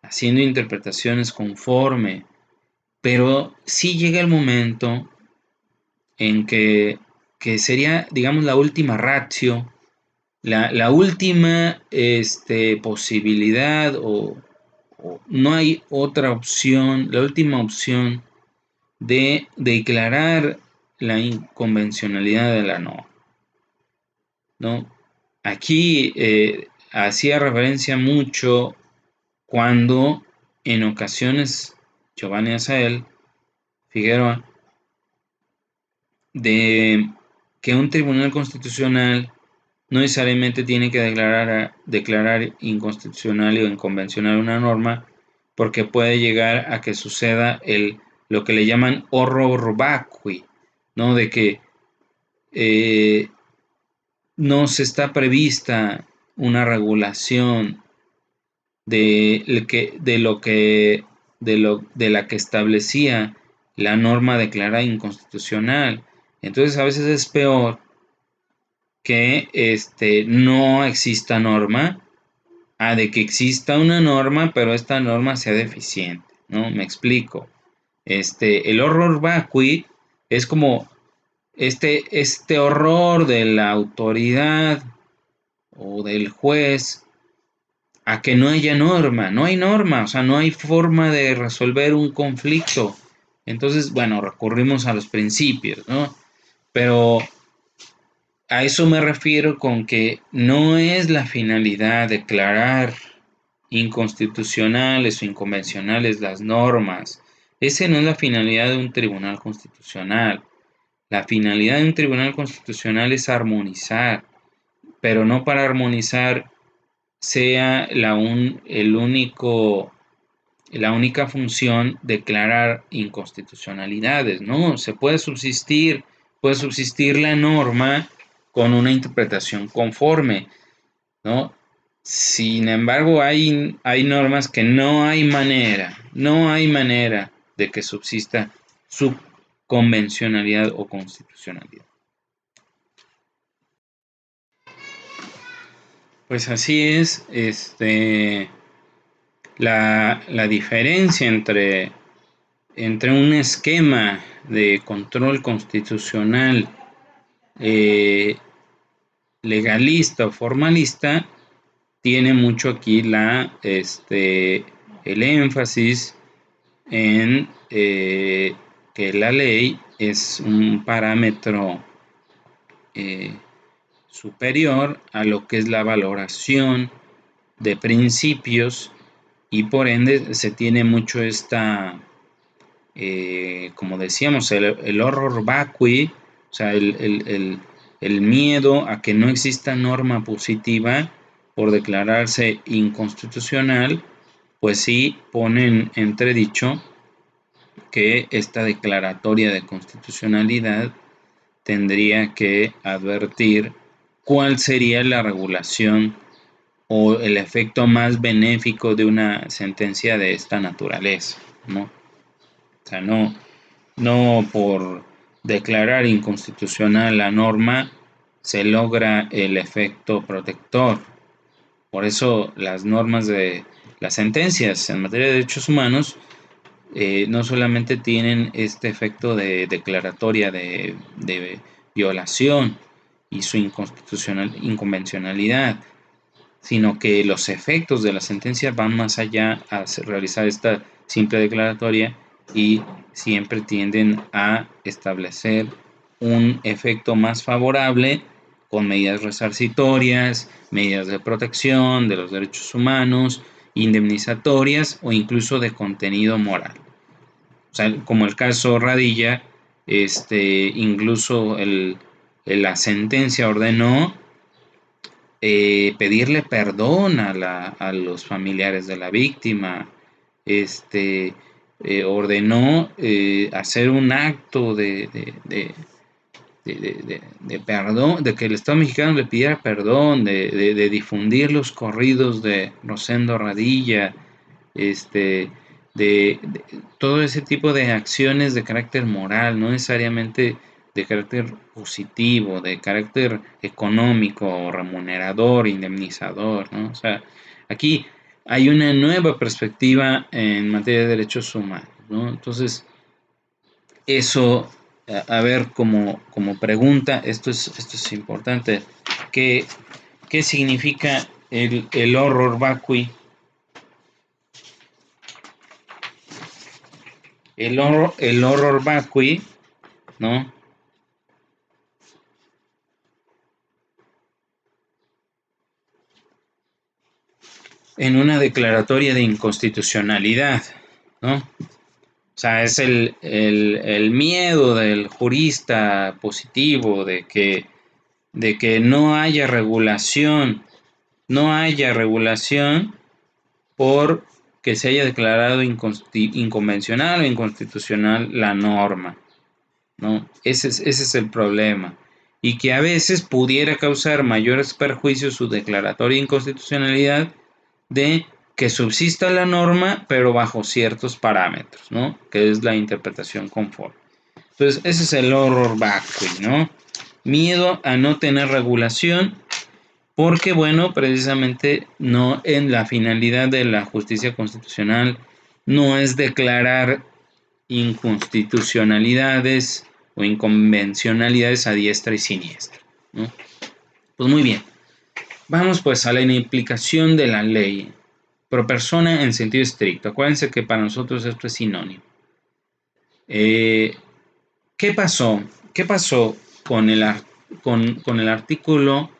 haciendo interpretaciones conforme, pero sí llega el momento en que sería, digamos, la última ratio, la última posibilidad o no hay otra opción, la última opción de declarar la inconvencionalidad de la norma, ¿no? Aquí hacía referencia mucho cuando en ocasiones Giovanni Azael Figueroa de que un tribunal constitucional no necesariamente tiene que declarar inconstitucional o inconvencional una norma, porque puede llegar a que suceda lo que le llaman horror vacui, ¿no? De que no se está prevista una regulación de la que establecía la norma declarada inconstitucional. Entonces a veces es peor que no exista norma a de que exista una norma, pero esta norma sea deficiente, ¿no? Me explico. El horror vacui es como este horror de la autoridad o del juez a que no haya norma, no hay norma, o sea, no hay forma de resolver un conflicto. Entonces, bueno, recurrimos a los principios, ¿no? Pero a eso me refiero con que no es la finalidad declarar inconstitucionales o inconvencionales las normas. Esa no es la finalidad de un tribunal constitucional. La finalidad de un tribunal constitucional es armonizar, pero no para armonizar sea la única función declarar inconstitucionalidades, ¿no? Puede subsistir la norma con una interpretación conforme, ¿no? Sin embargo, hay normas que no hay manera de que subsista su convencionalidad o constitucionalidad. Pues así es, la diferencia entre un esquema de control constitucional legalista o formalista tiene mucho aquí el énfasis en que la ley es un parámetro superior a lo que es la valoración de principios y por ende se tiene mucho como decíamos, el horror vacui, o sea, el miedo a que no exista norma positiva por declararse inconstitucional, pues sí pone en entredicho que esta declaratoria de constitucionalidad tendría que advertir cuál sería la regulación o el efecto más benéfico de una sentencia de esta naturaleza, ¿no? O sea, no por declarar inconstitucional la norma se logra el efecto protector. Por eso las normas de las sentencias en materia de derechos humanos no solamente tienen este efecto de declaratoria de violación y su inconvencionalidad, sino que los efectos de la sentencia van más allá a realizar esta simple declaratoria y siempre tienden a establecer un efecto más favorable con medidas resarcitorias, medidas de protección de los derechos humanos, indemnizatorias o incluso de contenido moral. O sea, como el caso Radilla, incluso la sentencia ordenó pedirle perdón a los familiares de la víctima, ordenó hacer un acto de perdón, de que el Estado mexicano le pidiera perdón, de difundir los corridos de Rosendo Radilla, de todo ese tipo de acciones de carácter moral, no necesariamente de carácter positivo, de carácter económico, remunerador, indemnizador, ¿no? O sea, aquí hay una nueva perspectiva en materia de derechos humanos, ¿no? Entonces, eso, a ver, como pregunta, esto es importante. ¿Qué, qué significa el horror vacui? El horror vacui, ¿no? En una declaratoria de inconstitucionalidad, ¿no? O sea, es el miedo del jurista positivo de que no haya regulación por que se haya declarado inconvencional o inconstitucional la norma, ¿no? Ese es el problema. Y que a veces pudiera causar mayores perjuicios su declaratoria de inconstitucionalidad de que subsista la norma, pero bajo ciertos parámetros, ¿no? Que es la interpretación conforme. Entonces, ese es el horror vacui, ¿no? Miedo a no tener regulación, porque, bueno, precisamente no en la finalidad de la justicia constitucional no es declarar inconstitucionalidades o inconvencionalidades a diestra y siniestra, ¿no? Pues muy bien, vamos pues a la implicación de la ley pro persona en sentido estricto. Acuérdense que para nosotros esto es sinónimo. ¿Qué pasó? ¿Qué pasó con con el artículo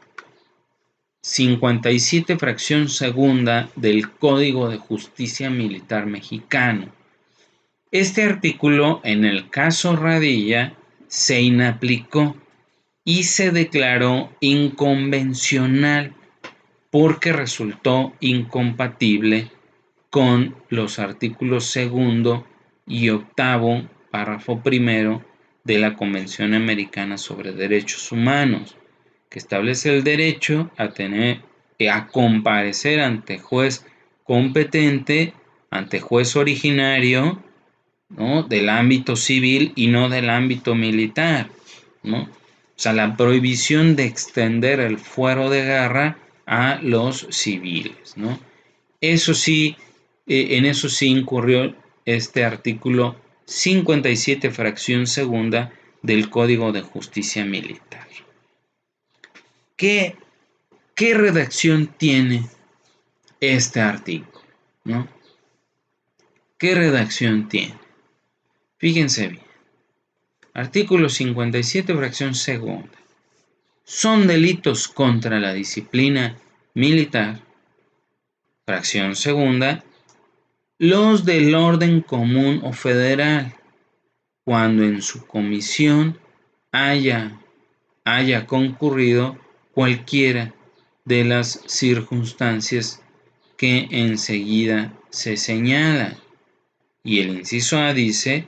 57, fracción segunda del Código de Justicia Militar Mexicano? Este artículo, en el caso Radilla, se inaplicó y se declaró inconvencional porque resultó incompatible con los artículos segundo y octavo, párrafo primero de la Convención Americana sobre Derechos Humanos, que establece el derecho a comparecer ante juez competente, ante juez originario, ¿no? Del ámbito civil y no del ámbito militar, ¿no? O sea, la prohibición de extender el fuero de guerra a los civiles, ¿no? Eso sí, en eso sí incurrió este artículo 57, fracción segunda del Código de Justicia Militar. ¿Qué, qué redacción tiene este artículo? ¿No? ¿Qué redacción tiene? Fíjense bien. Artículo 57, fracción segunda. Son delitos contra la disciplina militar, fracción segunda, los del orden común o federal, cuando en su comisión haya concurrido cualquiera de las circunstancias que enseguida se señalan. Y el inciso A dice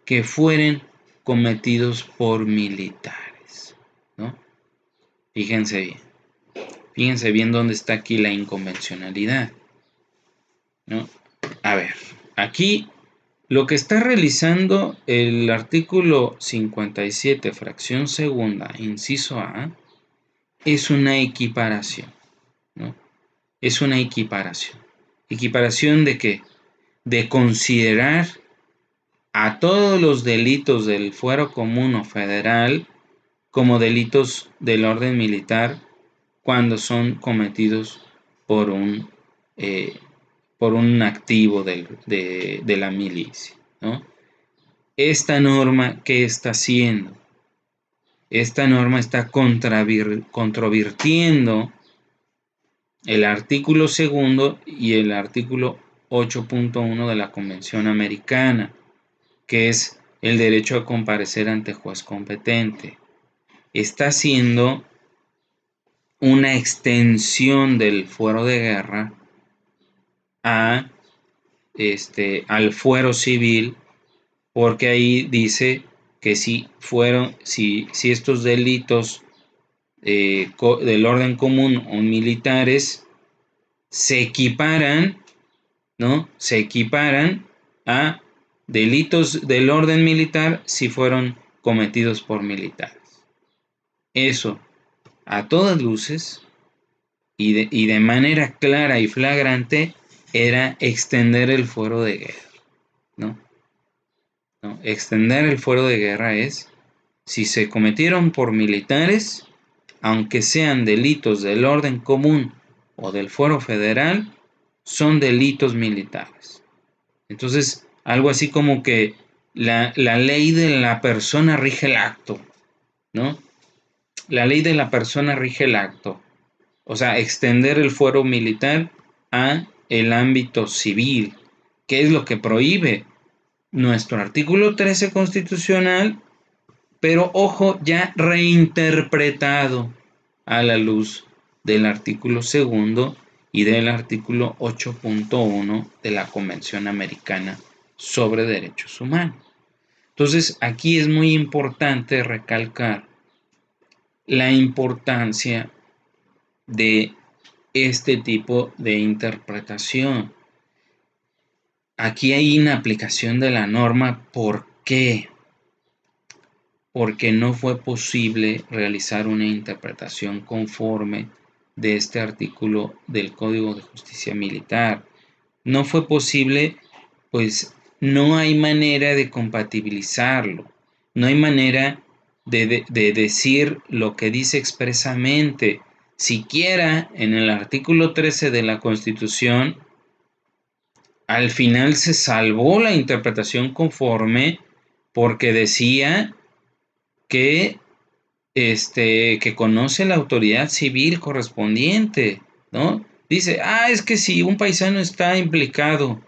que fueren cometidos por militares, ¿no? Fíjense bien dónde está aquí la inconvencionalidad, ¿no? A ver, aquí lo que está realizando el artículo 57, fracción segunda, inciso A, es una equiparación, ¿no? Es una equiparación. ¿Equiparación de qué? De considerar a todos los delitos del fuero común o federal como delitos del orden militar cuando son cometidos por eh, por un activo de la milicia, ¿no? Esta norma, ¿qué está haciendo? Esta norma está controvirtiendo el artículo segundo y el artículo 8.1 de la Convención Americana, que es el derecho a comparecer ante juez competente. Está haciendo una extensión del fuero de guerra al fuero civil, porque ahí dice que si estos delitos del orden común o militares se equiparan, ¿no? Se equiparan a delitos del orden militar si fueron cometidos por militares. Eso, a todas luces y de manera clara y flagrante, era extender el fuero de guerra, ¿no? ¿No? Extender el fuero de guerra es, si se cometieron por militares, aunque sean delitos del orden común o del fuero federal, son delitos militares. Entonces, algo así como que la ley de la persona rige el acto, ¿no? La ley de la persona rige el acto. O sea, extender el fuero militar a el ámbito civil, que es lo que prohíbe nuestro artículo 13 constitucional, pero ojo, ya reinterpretado a la luz del artículo segundo y del artículo 8.1 de la Convención Americana sobre Derechos Humanos. Entonces, aquí es muy importante recalcar la importancia de este tipo de interpretación. Aquí hay una aplicación de la norma. ¿Por qué? Porque no fue posible realizar una interpretación conforme de este artículo del Código de Justicia Militar. No fue posible, pues no hay manera de compatibilizarlo, no hay manera de decir lo que dice expresamente. Siquiera en el artículo 13 de la Constitución, al final se salvó la interpretación conforme porque decía que, que conoce la autoridad civil correspondiente, ¿no? Dice, es que si un paisano está implicado,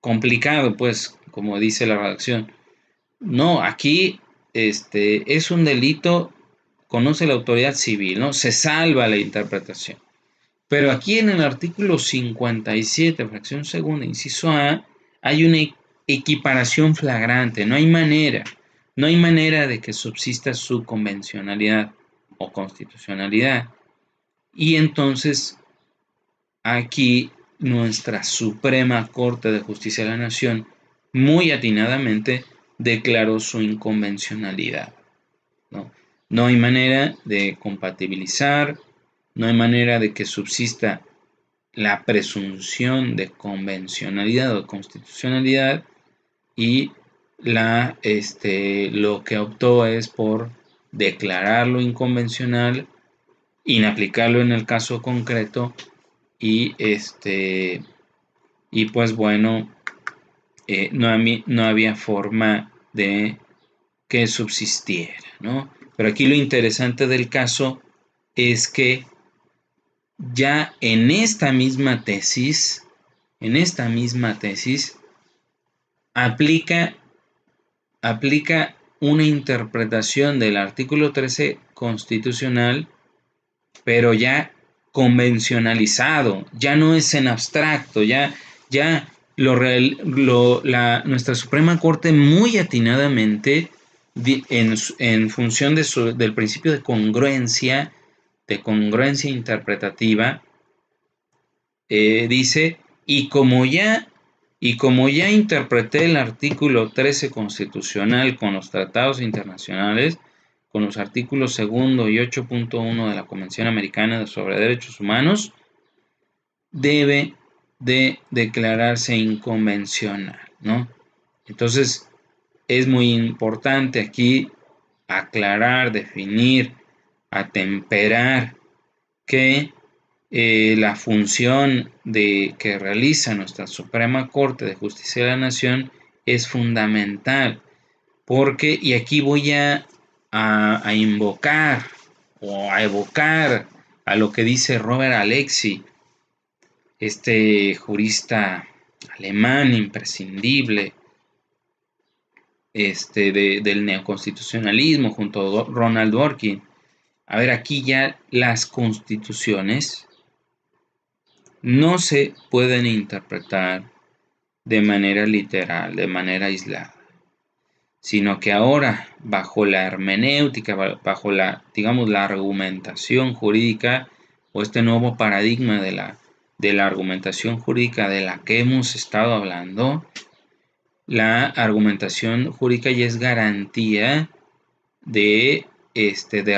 complicado, pues, como dice la redacción. No, aquí es un delito, conoce la autoridad civil, ¿no? Se salva la interpretación. Pero aquí en el artículo 57, fracción segunda, inciso A, hay una equiparación flagrante. No hay manera de que subsista su convencionalidad o constitucionalidad. Y entonces, aquí nuestra Suprema Corte de Justicia de la Nación, muy atinadamente, declaró su inconvencionalidad, ¿no? No hay manera de compatibilizar, no hay manera de que subsista la presunción de convencionalidad o constitucionalidad, y lo que optó es por declararlo inconvencional, inaplicarlo en el caso concreto y pues bueno, no había forma de que subsistiera, ¿no? Pero aquí lo interesante del caso es que ya en esta misma tesis, aplica una interpretación del artículo 13 constitucional, pero ya convencionalizado, ya no es en abstracto, ya nuestra Suprema Corte muy atinadamente, en función del principio de congruencia interpretativa, dice, y como ya interpreté el artículo 13 constitucional con los tratados internacionales, con los artículos segundo y 8.1 de la Convención Americana sobre Derechos Humanos, debe de declararse inconvencional, ¿no? Entonces, es muy importante aquí aclarar, definir, atemperar que la función que realiza nuestra Suprema Corte de Justicia de la Nación es fundamental, porque, y aquí voy a invocar o a evocar a lo que dice Robert Alexy, este jurista alemán imprescindible, del neoconstitucionalismo, junto a Ronald Dworkin. A ver, aquí ya las constituciones no se pueden interpretar de manera literal, de manera aislada, sino que ahora, bajo la hermenéutica, bajo la, digamos, la argumentación jurídica, o este nuevo paradigma de la argumentación jurídica de la que hemos estado hablando, la argumentación jurídica ya es garantía de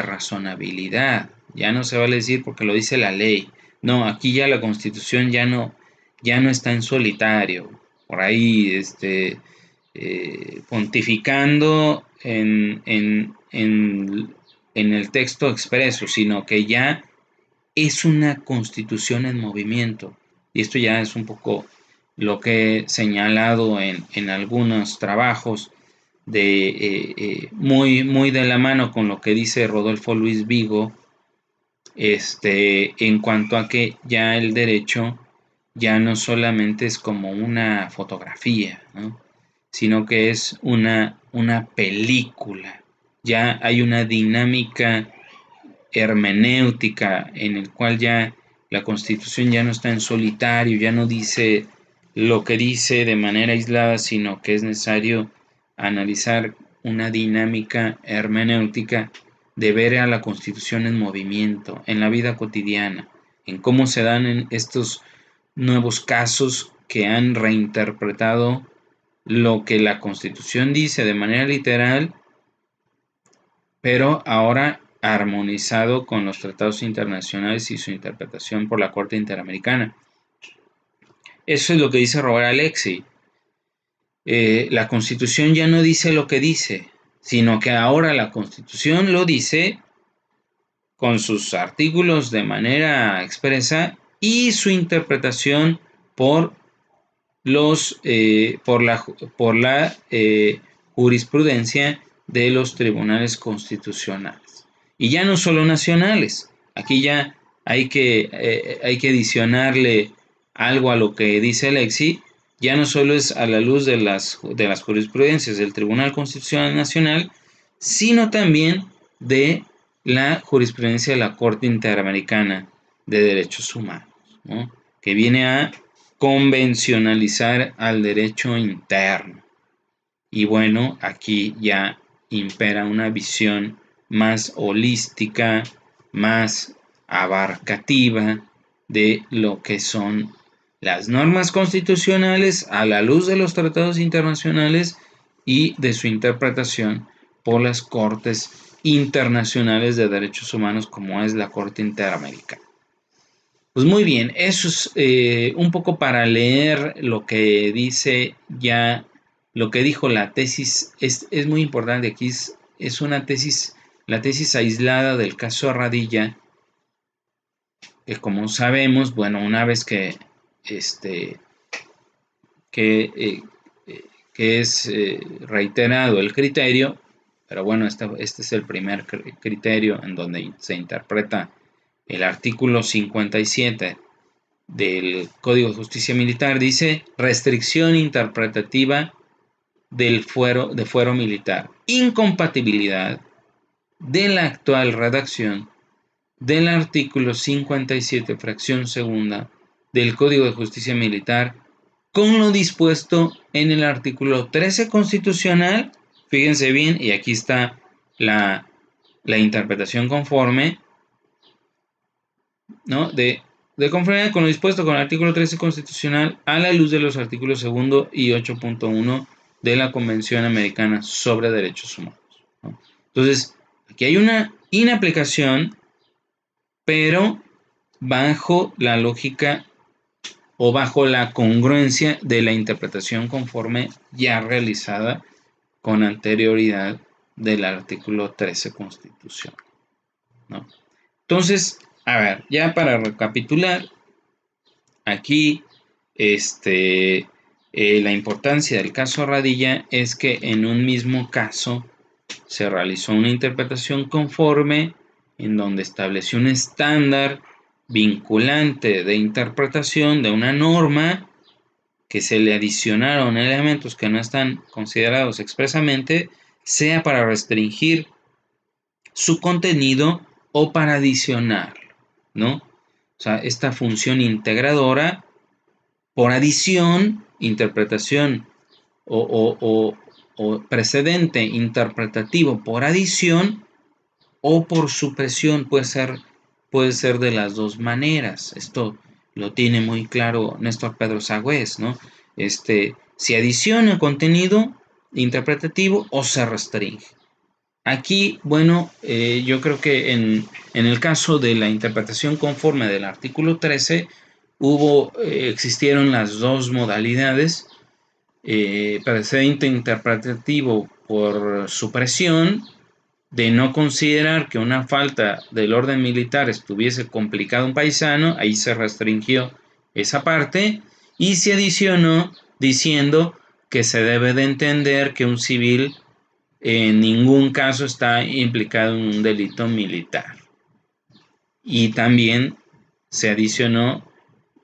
razonabilidad. Ya no se vale decir porque lo dice la ley. No, aquí ya la Constitución ya no ya no está en solitario, por ahí pontificando en el texto expreso, sino que ya es una constitución en movimiento. Y esto ya es un poco lo que he señalado en algunos trabajos muy, muy de la mano con lo que dice Rodolfo Luis Vigo, en cuanto a que ya el derecho ya no solamente es como una fotografía, ¿no? Sino que es una película. Ya hay una dinámica hermenéutica en el cual ya la Constitución ya no está en solitario, ya no dice lo que dice de manera aislada, sino que es necesario analizar una dinámica hermenéutica de ver a la Constitución en movimiento, en la vida cotidiana, en cómo se dan en estos nuevos casos que han reinterpretado lo que la Constitución dice de manera literal, pero ahora armonizado con los tratados internacionales y su interpretación por la Corte Interamericana. Eso es lo que dice Robert Alexy. La Constitución ya no dice lo que dice, sino que ahora la Constitución lo dice con sus artículos de manera expresa y su interpretación por la jurisprudencia de los tribunales constitucionales. Y ya no solo nacionales, aquí ya hay que adicionarle algo a lo que dice Alexi, ya no solo es a la luz de las jurisprudencias del Tribunal Constitucional Nacional, sino también de la jurisprudencia de la Corte Interamericana de Derechos Humanos, ¿no? Que viene a convencionalizar al derecho interno. Y bueno, aquí ya impera una visión más holística, más abarcativa de lo que son las normas constitucionales a la luz de los tratados internacionales y de su interpretación por las cortes internacionales de derechos humanos como es la Corte Interamericana. Pues muy bien, eso es un poco para leer lo que dice ya, lo que dijo la tesis, es muy importante, aquí es una tesis, la tesis aislada del caso Radilla, que como sabemos, bueno, una vez este, que, eh, que es reiterado el criterio, pero bueno, este es el primer criterio en donde se interpreta el artículo 57 del Código de Justicia Militar, dice restricción interpretativa de fuero militar, incompatibilidad de la actual redacción del artículo 57, fracción segunda del Código de Justicia Militar con lo dispuesto en el artículo 13 constitucional. Fíjense bien, y aquí está la interpretación conforme, ¿no? De conformidad con lo dispuesto con el artículo 13 constitucional a la luz de los artículos 2 y 8.1 de la Convención Americana sobre Derechos Humanos, ¿no? Entonces, aquí hay una inaplicación, pero bajo la lógica o bajo la congruencia de la interpretación conforme ya realizada con anterioridad del artículo 13 constitucional, ¿no? Entonces, a ver, ya para recapitular, aquí la importancia del caso Radilla es que en un mismo caso se realizó una interpretación conforme en donde estableció un estándar vinculante de interpretación de una norma que se le adicionaron elementos que no están considerados expresamente, sea para restringir su contenido o para adicionarlo, ¿no? O sea, esta función integradora por adición, interpretación o precedente interpretativo por adición o por supresión, puede ser de las dos maneras. Esto lo tiene muy claro Néstor Pedro Sagüez, ¿no? Se adiciona contenido interpretativo o se restringe. Aquí, bueno, yo creo que en el caso de la interpretación conforme del artículo 13, existieron las dos modalidades, precedente interpretativo por supresión, de no considerar que una falta del orden militar estuviese complicado a un paisano, ahí se restringió esa parte, y se adicionó diciendo que se debe de entender que un civil en ningún caso está implicado en un delito militar. Y también se adicionó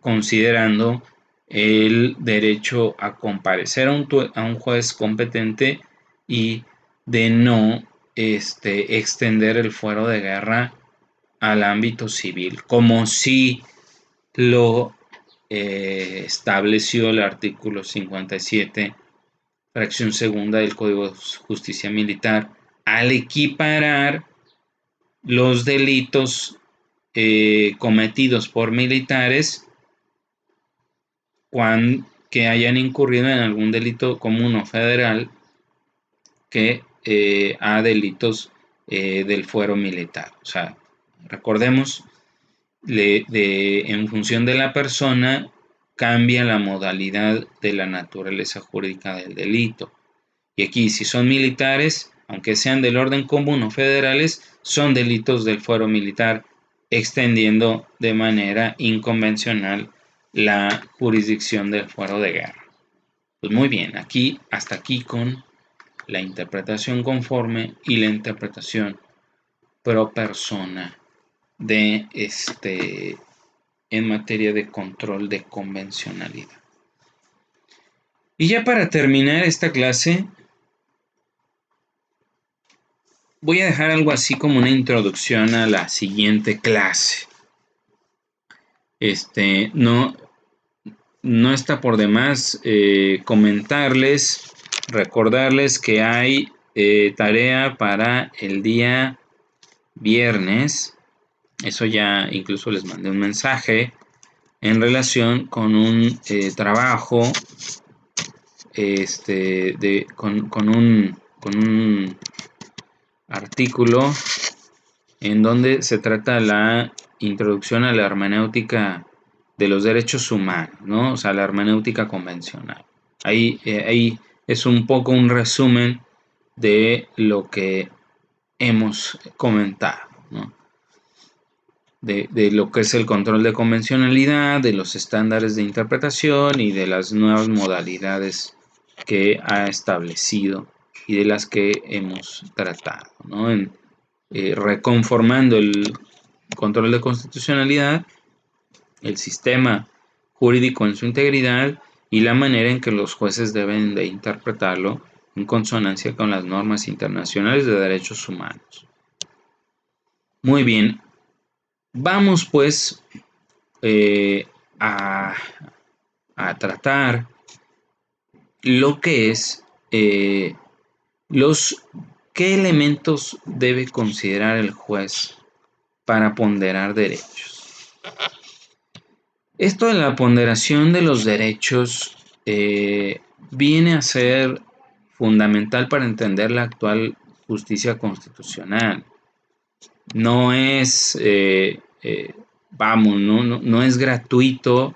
considerando el derecho a comparecer a un juez competente y de no extender el fuero de guerra al ámbito civil, como si lo estableció el artículo 57, fracción segunda del Código de Justicia Militar, al equiparar los delitos cometidos por militares que hayan incurrido en algún delito común o federal que a delitos del fuero militar. O sea, recordemos, en función de la persona cambia la modalidad de la naturaleza jurídica del delito. Y aquí, si son militares, aunque sean del orden común o federales, son delitos del fuero militar, extendiendo de manera inconvencional la jurisdicción del fuero de guerra. Pues muy bien, hasta aquí con la interpretación conforme y la interpretación pro persona de en materia de control de convencionalidad. Y ya para terminar esta clase, voy a dejar algo así como una introducción a la siguiente clase. No está por demás comentarles, recordarles que hay tarea para el día viernes. Eso ya incluso les mandé un mensaje en relación con un trabajo con un artículo en donde se trata la introducción a la hermenéutica de los derechos humanos, ¿no? O sea, la hermenéutica convencional. Ahí es un poco un resumen de lo que hemos comentado, ¿no? De lo que es el control de convencionalidad, de los estándares de interpretación y de las nuevas modalidades que ha establecido y de las que hemos tratado, ¿no? Reconformando el control de constitucionalidad, el sistema jurídico en su integridad y la manera en que los jueces deben de interpretarlo en consonancia con las normas internacionales de derechos humanos. Muy bien, vamos pues a tratar lo que es qué elementos debe considerar el juez para ponderar derechos. Esto de la ponderación de los derechos viene a ser fundamental para entender la actual justicia constitucional. No es, no es gratuito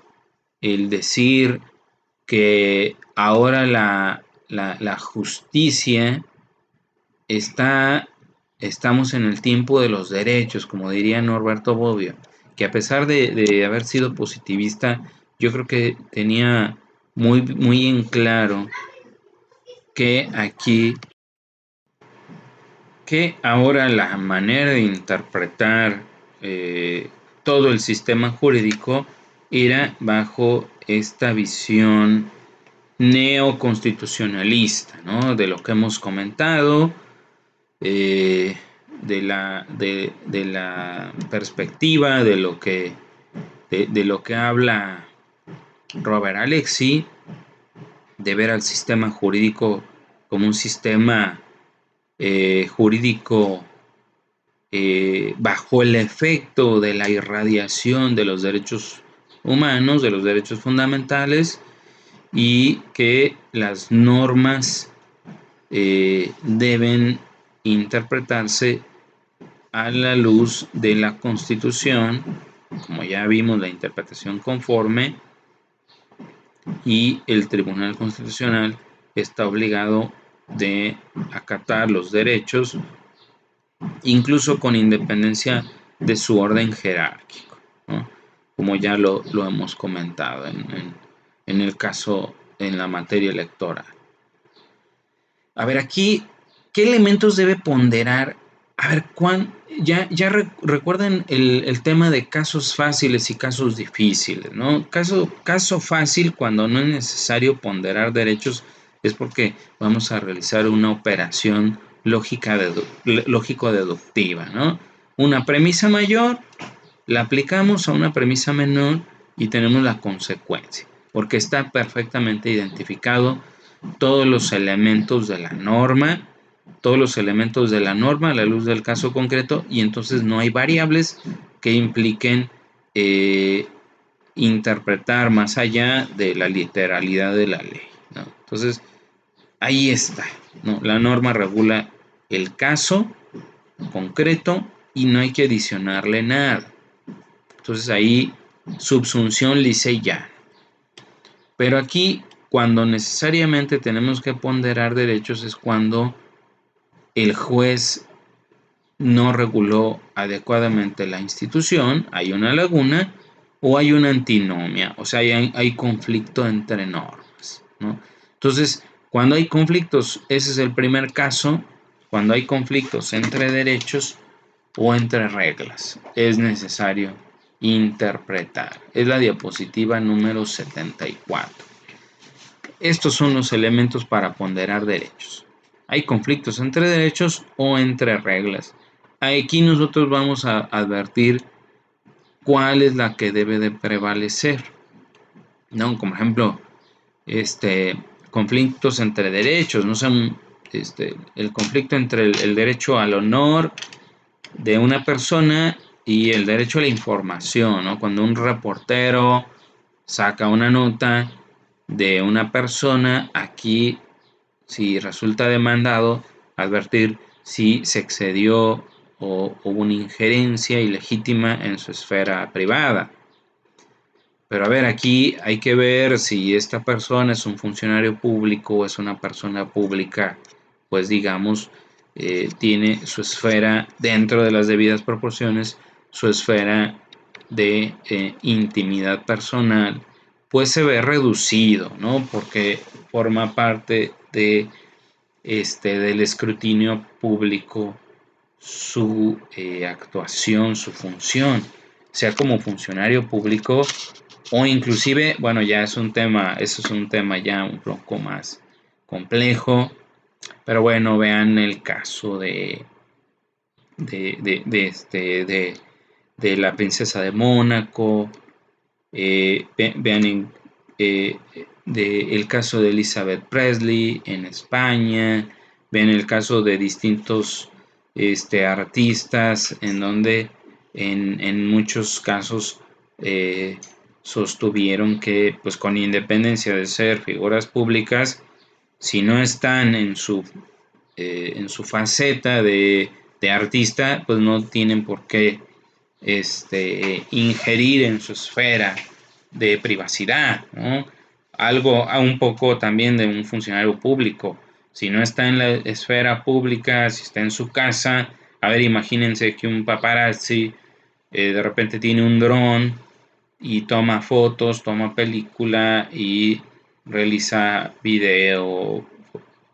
el decir que ahora la justicia estamos en el tiempo de los derechos, como diría Norberto Bobbio, que a pesar de haber sido positivista, yo creo que tenía muy, muy en claro que ahora la manera de interpretar todo el sistema jurídico era bajo esta visión neoconstitucionalista, ¿no? De lo que hemos comentado, de la perspectiva de lo que habla Robert Alexy, de ver al sistema jurídico como un sistema jurídico bajo el efecto de la irradiación de los derechos humanos, de los derechos fundamentales, y que las normas deben interpretarse a la luz de la Constitución como ya vimos, la interpretación conforme, y el Tribunal Constitucional está obligado de acatar los derechos, incluso con independencia de su orden jerárquico, ¿no? Como ya lo hemos comentado en el caso, en la materia electoral. A ver, aquí, ¿qué elementos debe ponderar? A ver, recuerden el tema de casos fáciles y casos difíciles, ¿no? Caso fácil, cuando no es necesario ponderar derechos, es porque vamos a realizar una operación lógico-deductiva, ¿no? Una premisa mayor, la aplicamos a una premisa menor y tenemos la consecuencia, porque está perfectamente identificado todos los elementos de la norma, a la luz del caso concreto, y entonces no hay variables que impliquen interpretar más allá de la literalidad de la ley, ¿no? Entonces, ahí está, ¿no? La norma regula el caso concreto y no hay que adicionarle nada. Entonces ahí, subsunción lisa y llana. Pero aquí, cuando necesariamente tenemos que ponderar derechos, es cuando el juez no reguló adecuadamente la institución, hay una laguna o hay una antinomia, o sea, hay conflicto entre normas, ¿no? Entonces, cuando hay conflictos, ese es el primer caso, cuando hay conflictos entre derechos o entre reglas, es necesario interpretar. Es la diapositiva número 74. Estos son los elementos para ponderar derechos. Hay conflictos entre derechos o entre reglas. Aquí nosotros vamos a advertir cuál es la que debe de prevalecer, ¿no? Como ejemplo, conflictos entre derechos, no son el conflicto entre el derecho al honor de una persona y el derecho a la información, ¿no? Cuando un reportero saca una nota de una persona, aquí, si resulta demandado, advertir si se excedió o hubo una injerencia ilegítima en su esfera privada. Pero a ver, aquí hay que ver si esta persona es un funcionario público o es una persona pública, pues digamos, tiene su esfera dentro de las debidas proporciones, su esfera de intimidad personal, pues se ve reducido, ¿no? Porque forma parte del escrutinio público su actuación, su función, sea como funcionario público o inclusive, bueno, ya es un tema, eso es un tema ya un poco más complejo, pero bueno, vean el caso de la princesa de Mónaco, vean el caso de Elizabeth Presley en España, vean el caso de distintos artistas en donde en muchos casos sostuvieron que, pues, con independencia de ser figuras públicas, si no están en su faceta de artista, pues no tienen por qué ingerir en su esfera de privacidad, ¿no? Algo un poco también de un funcionario público. Si no está en la esfera pública, si está en su casa, a ver, imagínense que un paparazzi de repente tiene un dron y toma fotos, toma película y realiza video,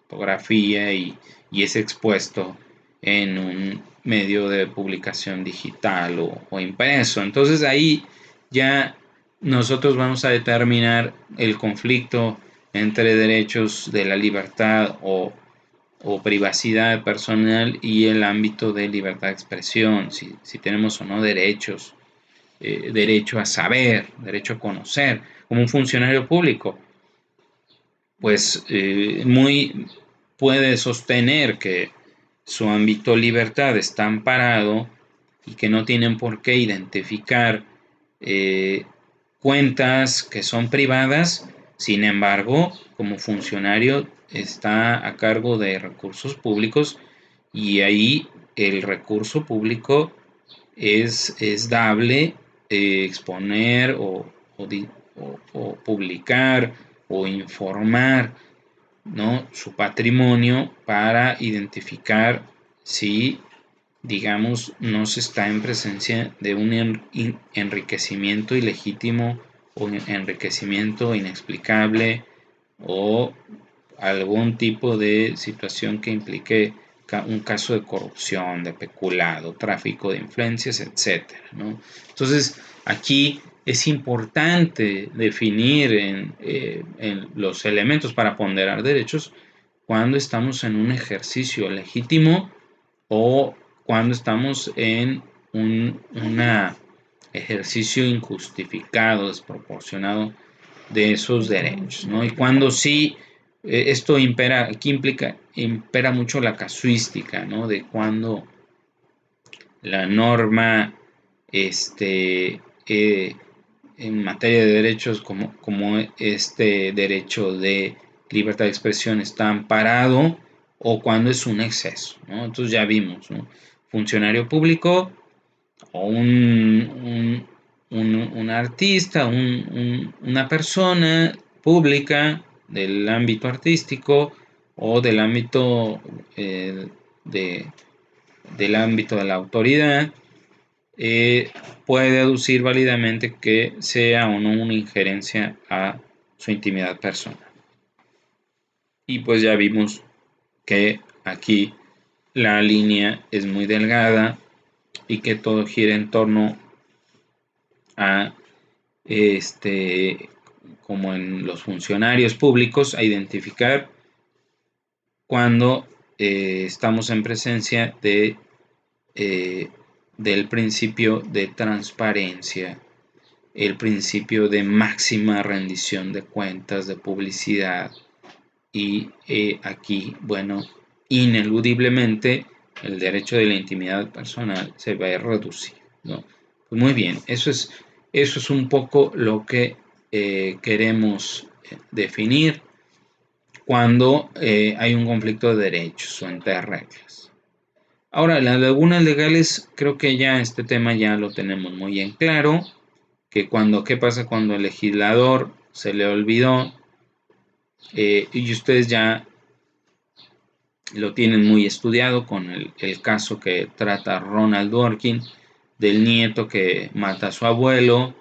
fotografía y es expuesto en un medio de publicación digital o impreso. Entonces ahí ya nosotros vamos a determinar el conflicto entre derechos de la libertad o privacidad personal y el ámbito de libertad de expresión, si tenemos o no derechos, derecho a saber, derecho a conocer, como un funcionario público, pues muy puede sostener que su ámbito libertad está amparado y que no tienen por qué identificar cuentas que son privadas. Sin embargo, como funcionario está a cargo de recursos públicos y ahí el recurso público es dable exponer o publicar o informar, ¿no?, su patrimonio para identificar si, digamos, no se está en presencia de un enriquecimiento ilegítimo o enriquecimiento inexplicable o algún tipo de situación que implique un caso de corrupción, de peculado, tráfico de influencias, etcétera, ¿no? Entonces, aquí es importante definir en los elementos para ponderar derechos cuando estamos en un ejercicio legítimo o cuando estamos en un ejercicio injustificado, desproporcionado de esos derechos, ¿no? Y cuando sí, esto impera, aquí impera mucho la casuística, ¿no?, de cuando la norma en materia de derechos como este derecho de libertad de expresión está amparado o cuando es un exceso, ¿no? Entonces ya vimos, ¿no?, funcionario público o un artista, una persona pública del ámbito artístico o del ámbito del ámbito de la autoridad, puede deducir válidamente que sea o no una injerencia a su intimidad personal. Y pues ya vimos que aquí la línea es muy delgada y que todo gira en torno a como en los funcionarios públicos, a identificar cuando estamos en presencia del principio de transparencia, el principio de máxima rendición de cuentas, de publicidad, y aquí, bueno, ineludiblemente el derecho de la intimidad personal se va a reducir, ¿no? Pues muy bien, eso es un poco lo que queremos definir cuando hay un conflicto de derechos o entre reglas. Ahora, las lagunas legales, creo que ya este tema ya lo tenemos muy en claro, que ¿qué pasa cuando el legislador se le olvidó y ustedes ya lo tienen muy estudiado con el caso que trata Ronald Dworkin del nieto que mata a su abuelo?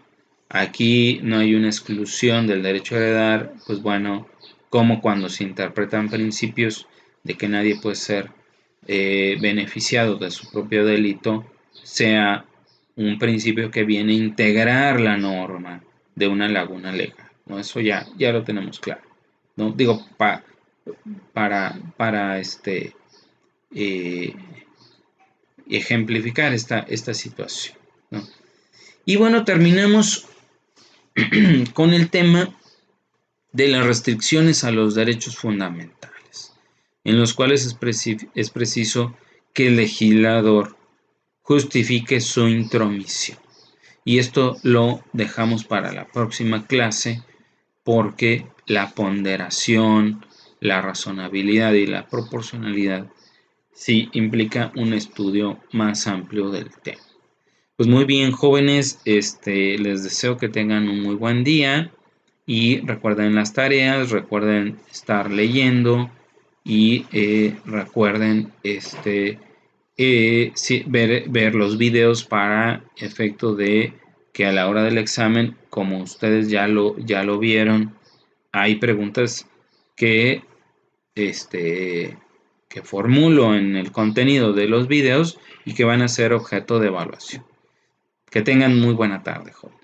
Aquí no hay una exclusión del derecho a heredar, pues bueno, como cuando se interpretan principios de que nadie puede ser beneficiado de su propio delito, sea un principio que viene a integrar la norma de una laguna legal, ¿no? Eso ya lo tenemos claro, ¿no? Digo, para ejemplificar esta situación, ¿no? Y bueno, terminamos con el tema de las restricciones a los derechos fundamentales, en los cuales es preciso que el legislador justifique su intromisión. Y esto lo dejamos para la próxima clase porque la ponderación, la razonabilidad y la proporcionalidad sí implica un estudio más amplio del tema. Pues muy bien, jóvenes, les deseo que tengan un muy buen día y recuerden las tareas, recuerden estar leyendo y recuerden ver los videos para efecto de que a la hora del examen, como ustedes ya lo vieron, hay preguntas que que formulo en el contenido de los videos y que van a ser objeto de evaluación. Que tengan muy buena tarde, jóvenes.